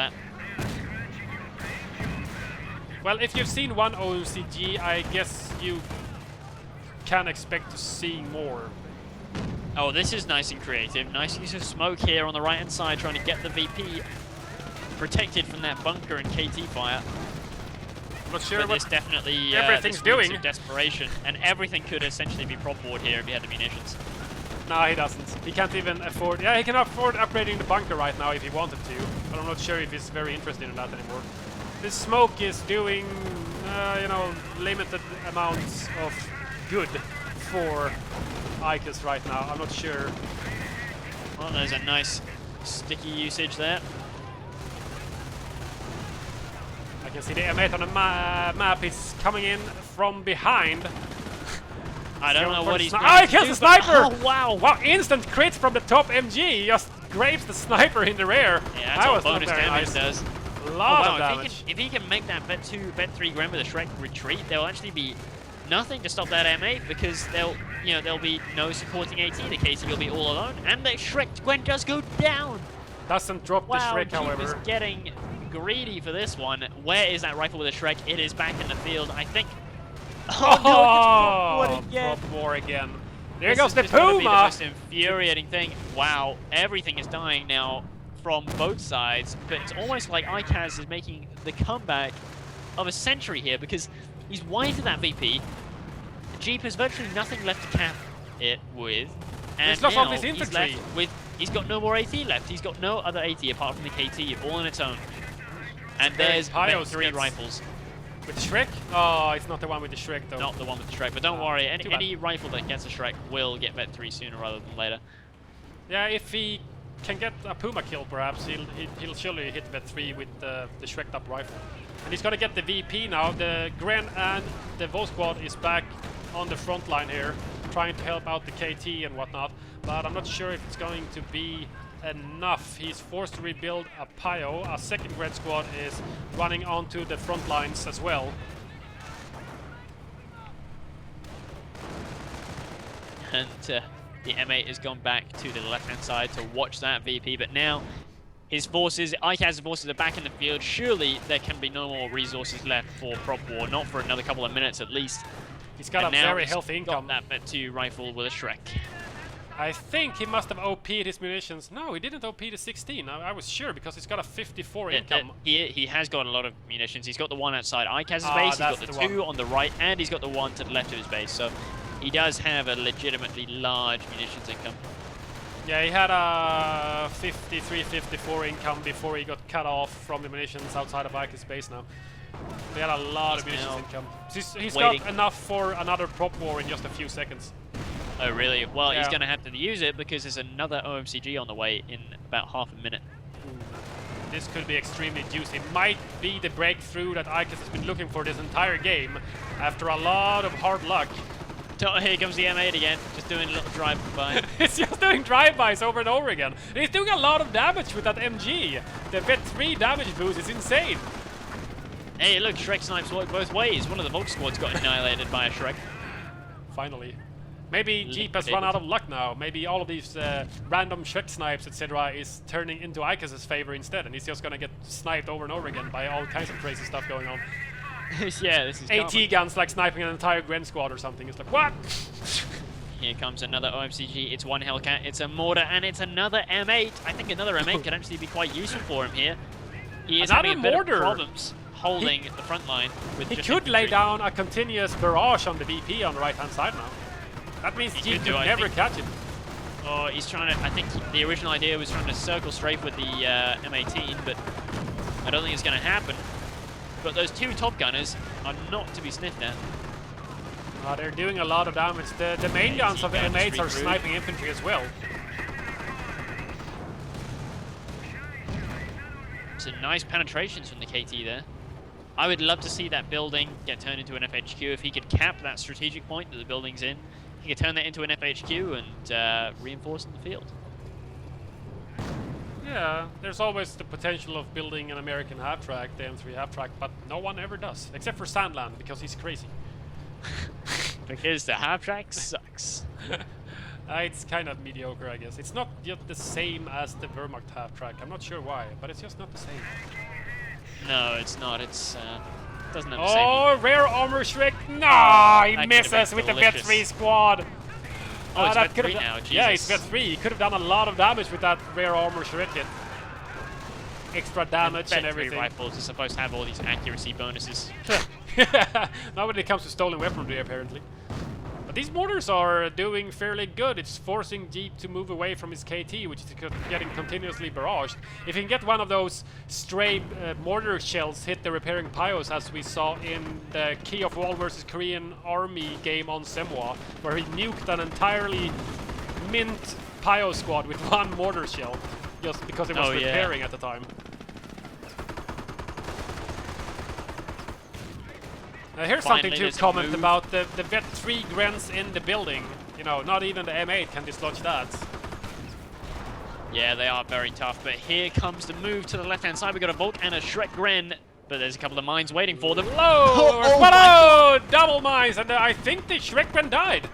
Well, if you've seen one OMCG, I guess you can expect to see more. Oh, this is nice and creative. Nice use of smoke here on the right-hand side, trying to get the VP protected from that bunker and KT fire. I'm not sure But what this definitely everything's this reeks doing. of desperation, and everything could essentially be prop board here if he had the munitions. No, he doesn't. He can't even afford... Yeah, he can afford upgrading the bunker right now if he wanted to. But I'm not sure if he's very interested in that anymore. This smoke is doing, you know, limited amounts of good for Aikaz right now. I'm not sure. Well, there's a nice sticky usage there. I can see the M8 on the map is coming in from behind. I don't know what he's doing. Oh, he kills the sniper! Oh, wow. Wow, instant crits from the top MG. He just grabs the sniper in the rear. Yeah, that that's was what not bonus very damage nice. does. A lot of wow, damage. if he can make that vet 2, vet 3 Gren with a Shrek retreat, there'll actually be nothing to stop that M8 because there'll be no supporting AT. The KT will be all alone, and the Shrek Gwen does go down. Doesn't drop the Shrek, Jeep however. is getting greedy for this one. Where is that rifle with a Shrek? It is back in the field, I think. Oh, no, it's Drop war again. There this goes is the just gonna be the Puma! most infuriating thing. Wow, everything is dying now from both sides, but it's almost like Aikaz is making the comeback of a century here because he's wide to that VP. Jeep has virtually nothing left to cap it with, and He's lost now all his he's infantry. left with. He's got no more AT left. He's got no other AT apart from the KT, all on its own. And there's Pyos 3 gets- rifles. With Shrek? Oh, it's not the one with the Shrek though. Not the one with the Shrek, but don't worry, too bad. any rifle that gets a Shrek will get vet 3 sooner rather than later. Yeah, if he can get a Puma kill, perhaps he'll surely hit vet 3 with the Shrek'd up rifle. And he's gonna get the VP now. The Gren and the Vol Squad is back on the front line here, trying to help out the KT and whatnot. But I'm not sure if it's going to be enough. He's forced to rebuild a Pio. A second Red Squad is running onto the front lines as well. And the M8 has gone back to the left-hand side to watch that VP, but now his forces, Aikaz's forces are back in the field. Surely there can be no more resources left for prop war, not for another couple of minutes at least. He's got And a now very he's healthy income. got that vet 2 rifle with a Shrek. I think he must have OP'd his munitions. No, he didn't OP the 16. I was sure because he's got a 54 income. He has got a lot of munitions. He's got the one outside Aikaz's Ah, base, he's that's got the the 2 on the right, and he's got the 1 to the left of his base. So he does have a legitimately large munitions income. Yeah, he had a 53, 54 income before he got cut off from the munitions outside of Aikaz's base now. He had a lot of munitions now income. He's waiting. got enough for another prop war in just a few seconds. Oh really? Well, he's Yeah. going to have to use it because there's another OMCG on the way in about half a minute. This could be extremely juicy. Might be the breakthrough that Aikaz has been looking for this entire game after a lot of hard luck. Oh, here comes the M8 again, just doing a little drive-by. It's just doing drive-bys over and over again. And he's doing a lot of damage with that MG. The vet 3 damage boost is insane. Hey, look, Shrek snipes work both ways. One of the Volk squads got annihilated by a Shrek. Finally. Maybe Jeep has run out of luck now. Maybe all of these random Shrek snipes, etc. is turning into Aikaz's favor instead, and he's just gonna get sniped over and over again by all kinds of crazy stuff going on. Yeah, this is AT common. guns like sniping an entire Gren squad or something. It's like, what? Here comes another OMCG. It's one Hellcat, it's a mortar, and it's another M8. I think another M8 could actually be quite useful for him here. He is Another having a bit mortar. of problems holding the front line with He just could lay infantry. down a continuous barrage on the VP on the right-hand side now. That means He Jeep could do, could I never think. catch him. Oh, he's trying to. I think the original idea was trying to circle strafe with the M18, but I don't think it's going to happen. But those 2 top gunners are not to be sniffed at. They're doing a lot of damage. The main guns of the guns M8s are regroup. sniping infantry as well. Some nice penetrations from the KT there. I would love to see that building get turned into an FHQ. If he could cap that strategic point that the building's in, he could turn that into an FHQ and reinforce in the field. Yeah, there's always the potential of building an American half-track, the M3 half-track, but no one ever does, except for Sandland, because he's crazy. Because the half track sucks. It's kind of mediocre, I guess. It's not yet the same as the Wehrmacht half-track. I'm not sure why, but it's just not the same. No, it's not. It's doesn't have the same. Oh, rare armor Shrek! No, he That could've misses been with the Vet delicious. 3 squad. Oh, it's that Vet 3 could've now, Yeah, it's Jesus. Vet 3. He could have done a lot of damage with that rare armor Shrek hit. Extra damage and Vet 3 everything. rifles are supposed to have all these accuracy bonuses. Not when it comes to stolen weaponry, apparently. But these mortars are doing fairly good. It's forcing Jeep to move away from his KT, which is getting continuously barraged. If he can get one of those stray mortar shells hit the repairing Pios, as we saw in the Key of Wall versus Korean Army game on Semwa, where he nuked an entirely mint Pio squad with one mortar shell, just because it was Oh, yeah. repairing at the time. Here's Finally, something to there's a comment move. about the Vet 3 Grens in the building. You know, not even the M8 can dislodge that. Yeah, they are very tough, but here comes the move to the left-hand side. We got a Volk and a Shrek Gren, but there's a couple of mines waiting for them. Oh, double mines, and I think the Shrek Gren died.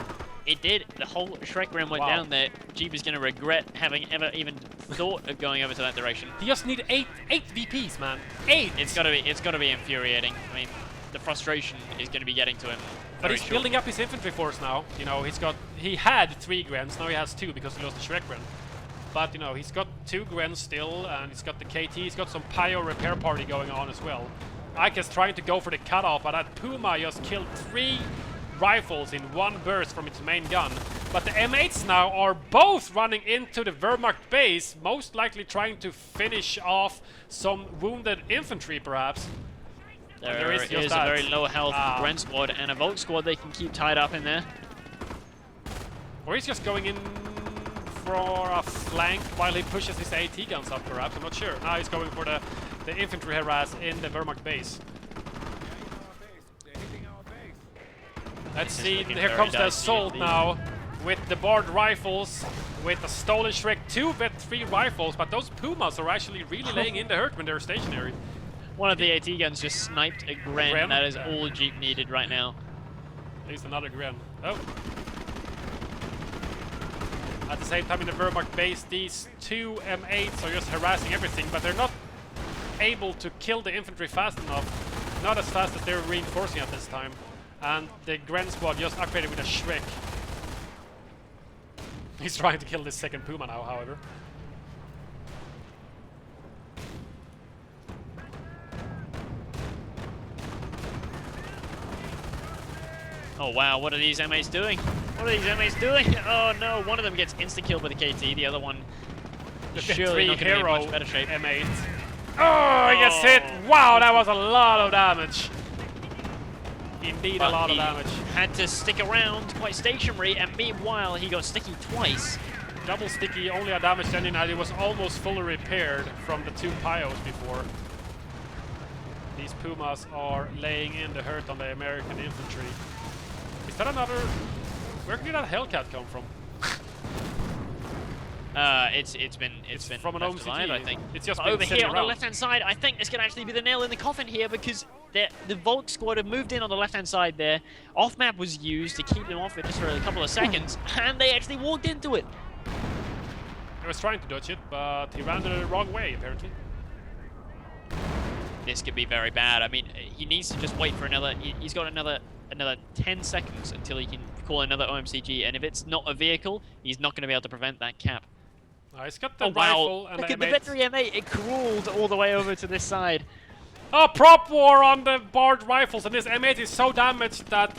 It did. The whole Shrek Gren went down there. Jeep is going to regret having ever even thought of going over to that direction. He just need eight VPs, man. 8. It's got to be infuriating. I mean, the frustration is going to be getting to him. But he's building up his infantry force now. You know, he had 3 Grens, now he has 2 because he lost the Shrek Gren. But you know, he's got 2 Grens still, and he's got the KT. He's got some Pyro repair party going on as well. Aikaz trying to go for the cutoff, but that Puma just killed 3 rifles in one burst from its main gun. But the M8s now are both running into the Wehrmacht base, most likely trying to finish off some wounded infantry, perhaps. There is a very low health Gren squad and a Volk squad they can keep tied up in there. Or he's just going in for a flank while he pushes his AT guns up, perhaps. I'm not sure. Now he's going for the infantry harass in the Wehrmacht base. Let's see, here comes the assault now with the barred rifles, with the stolen Shrek 2 Vet 3 rifles, but those Pumas are actually really laying in the hurt when they're stationary. One of the AT guns just sniped a Gren. That is all Jeep needed right now. There's another Gren. Oh. At the same time in the Wehrmacht base, these 2 M8s are just harassing everything, but they're not able to kill the infantry fast enough. Not as fast as they're reinforcing at this time. And the Gren squad just upgraded with a Shrek. He's trying to kill this second Puma now, however. Oh wow, what are these M8s doing? What are these M8s doing? Oh no, one of them gets insta-killed by the KT, the other one is surely not going to be in much better shape. M8. Oh, he gets hit! Wow, that was a lot of damage. Indeed, a lot of damage. Had to stick around quite stationary, and meanwhile he got sticky twice. Double sticky, only a damaged engine, and it was almost fully repaired from the 2 Pyos before. These Pumas are laying in the hurt on the American infantry. Is that another... Where did that Hellcat come from? It's been from an left OMCG, alive, I think. It's just over been here on the around. left-hand side, I think this could actually be the nail in the coffin here, because the Volk squad have moved in on the left-hand side there. Off-map was used to keep them off it just for a couple of seconds, and they actually walked into it. He was trying to dodge it, but he ran the wrong way, apparently. This could be very bad. I mean, he needs to just wait for another... He's got another 10 seconds until he can call another OMCG, and if it's not a vehicle, he's not going to be able to prevent that cap. He's got the rifle and look the at the Vetri M8, it crawled all the way over to this side. Oh, prop war on the barred rifles, and this M8 is so damaged that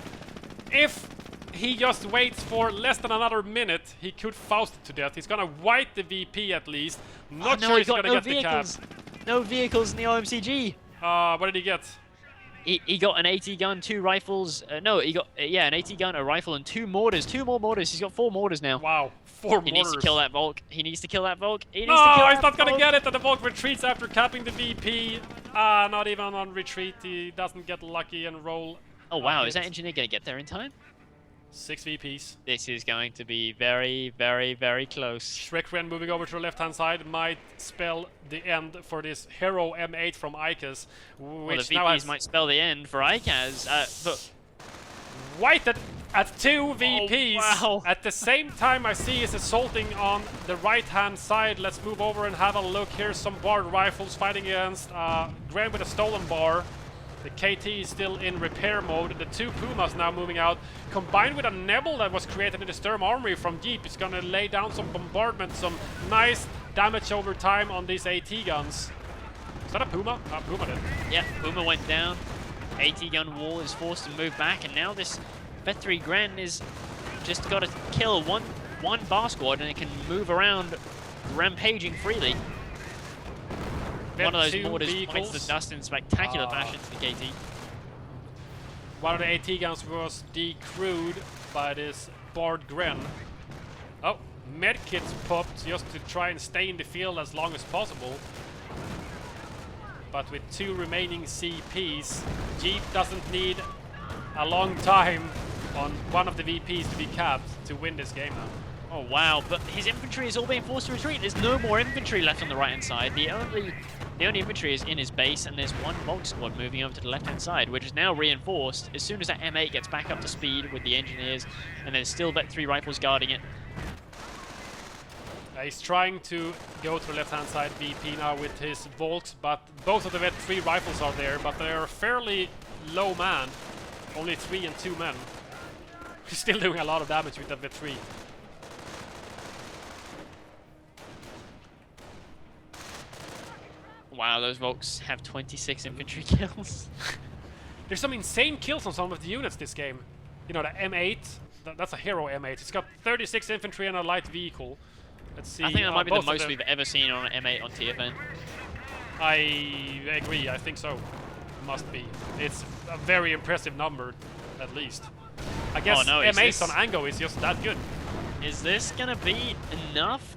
if he just waits for less than another minute, he could Faust it to death. He's gonna white the VP at least. Not sure he's gonna get the cap. No vehicles in the OMCG. What did he get? He got an AT gun, 2 rifles. No, he got an AT gun, a rifle, and 2 mortars. 2 more mortars. He's got 4 mortars now. Wow, 4 mortars. He needs to kill that Volk. He needs to kill that Volk. He's not gonna get it. And the Volk retreats after capping the VP. Not even on retreat. He doesn't get lucky and roll. Oh wow, is that engineer gonna get there in time? 6 VPs. This is going to be very, very, very close. Shrek moving over to the left-hand side might spell the end for this hero M8 from Aikaz, which the now VPs has might spell the end for Aikaz. But whited at 2 VPs. Oh, wow. At the same time, I see is assaulting on the right-hand side. Let's move over and have a look. Here's some barred rifles fighting against Gren with a stolen bar. The KT is still in repair mode. The 2 Pumas now moving out, combined with a Nebel that was created in the Sturm Armory from Jeep. It's gonna lay down some bombardment, some nice damage over time on these AT guns. Is that a Puma? Puma did. Yeah, Puma went down. AT gun wall is forced to move back, and now this Vet3 Gren is just got to kill one bar squad, and it can move around, rampaging freely. One of those mortars bites the dust in spectacular fashion to the KT. One of the AT guns was decrewed by this barred Gren. Oh, medkits popped just to try and stay in the field as long as possible. But with 2 remaining CPs, Jeep doesn't need a long time on one of the VPs to be capped to win this game now. Oh wow, but his infantry is all being forced to retreat. There's no more infantry left on the right-hand side. The only infantry is in his base, and there's one Volk squad moving over to the left-hand side, which is now reinforced as soon as that M8 gets back up to speed with the engineers, and there's still Vet 3 rifles guarding it. He's trying to go to the left-hand side VP now with his Volks, but both of the Vet 3 rifles are there, but they are fairly low man. Only 3 and 2 men. He's still doing a lot of damage with that Vet 3. Wow, those Volks have 26 infantry kills. There's some insane kills on some of the units this game. You know, the M8, that's a hero M8. It's got 36 infantry and a light vehicle. Let's see. I think that might be the most we've ever seen on an M8 on TFN. I agree, I think so. Must be. It's a very impressive number, at least. I guess M8 on Ango is just that good. Is this gonna be enough?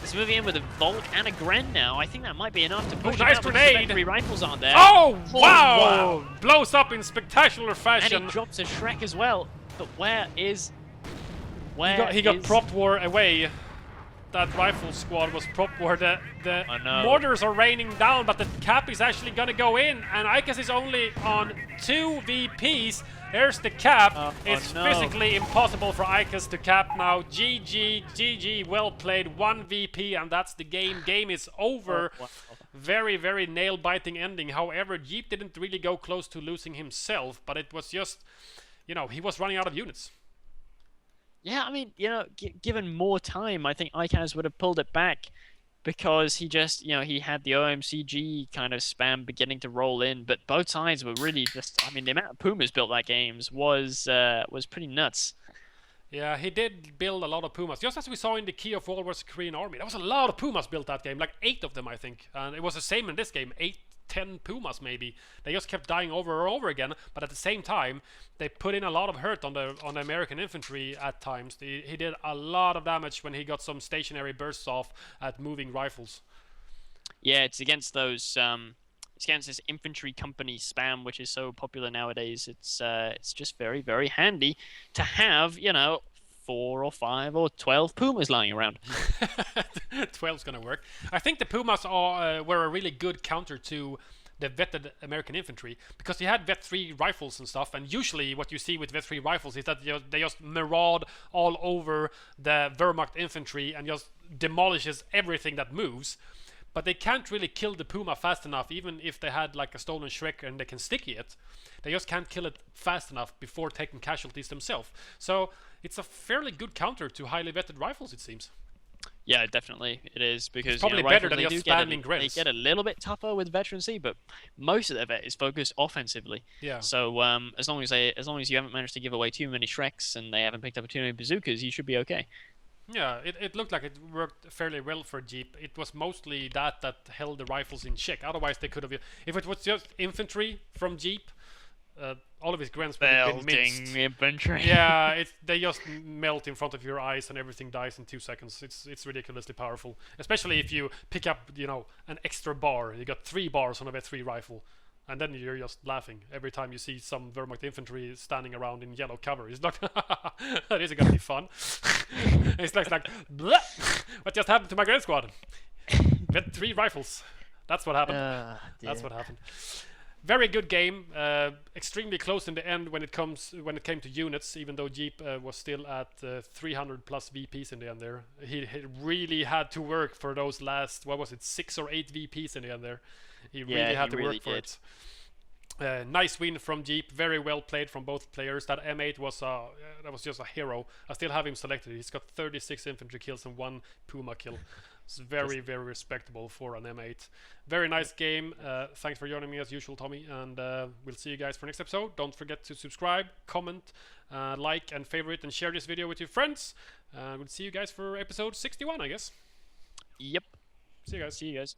It's moving in with a Volk and a Gren now. I think that might be enough to push nice out grenade! The 3 rifles aren't there. Oh, wow! Blows up in spectacular fashion. And he drops a Shrek as well. But where is... He got prop war away. That rifle squad was prop war. The mortars are raining down, but the cap is actually gonna go in, and Aikaz is only on 2 VPs. There's the cap. It's physically impossible for Aikaz to cap now. GG, well played. 1 VP, and that's the game. Game is over. Very, very nail-biting ending. However, Jeep didn't really go close to losing himself, but it was just, you know, he was running out of units. Yeah, I mean, you know, given more time, I think Aikaz would have pulled it back because he just, you know, he had the OMCG kind of spam beginning to roll in, but both sides were really just, I mean, the amount of Pumas built that game was pretty nuts. Yeah, he did build a lot of Pumas, just as we saw in the Key of War vs. Korean Army. There was a lot of Pumas built that game, like 8 of them, I think. And it was the same in this game, 10 Pumas maybe. They just kept dying over and over again, but at the same time they put in a lot of hurt on the American infantry at times. He did a lot of damage when he got some stationary bursts off at moving rifles. Yeah, it's against those it's against this infantry company spam, which is so popular nowadays. It's just very, very handy to have, you know, 4 or 5 or 12 Pumas lying around. 12's gonna work. I think the Pumas were a really good counter to the vetted American infantry, because they had Vet 3 rifles and stuff, and usually what you see with Vet 3 rifles is that they just maraud all over the Wehrmacht infantry and just demolishes everything that moves. But they can't really kill the Puma fast enough, even if they had like a stolen Shrek and they can sticky it. They just can't kill it fast enough before taking casualties themselves. So it's a fairly good counter to highly vetted rifles, it seems. Yeah, definitely it is, because it's probably better than just spamming Grens. They get a little bit tougher with veterancy, but most of their vet is focused offensively. Yeah. So as long as you haven't managed to give away too many Shreks and they haven't picked up too many bazookas, you should be okay. Yeah, it looked like it worked fairly well for Jeep. It was mostly that held the rifles in check. Otherwise, they could have... If it was just infantry from Jeep, all of his Grens would have been minced. Infantry. Yeah, they just melt in front of your eyes and everything dies in 2 seconds. It's ridiculously powerful. Especially if you pick up, you know, an extra bar. You got 3 bars on a Vet 3 rifle. And then you're just laughing every time you see some Wehrmacht infantry standing around in yellow cover. It's like, that isn't gonna be fun. It's like bleh! What just happened to my Grand Squad? Vet 3 rifles. That's what happened. That's what happened. Very good game. Extremely close in the end when it came to units. Even though Jeep was still at 300 plus VPs in the end there, he really had to work for those last, what was it, 6 or 8 VPs in the end there. He really had to work for it. Nice win from Jeep. Very well played from both players. That M8 was just a hero. I still have him selected. He's got 36 infantry kills and 1 Puma kill. It's very, very respectable for an M8. Very nice game. Thanks for joining me as usual, Tommy. And we'll see you guys for next episode. Don't forget to subscribe, comment, like and favorite and share this video with your friends. We'll see you guys for episode 61, I guess. Yep. See you guys. See you guys.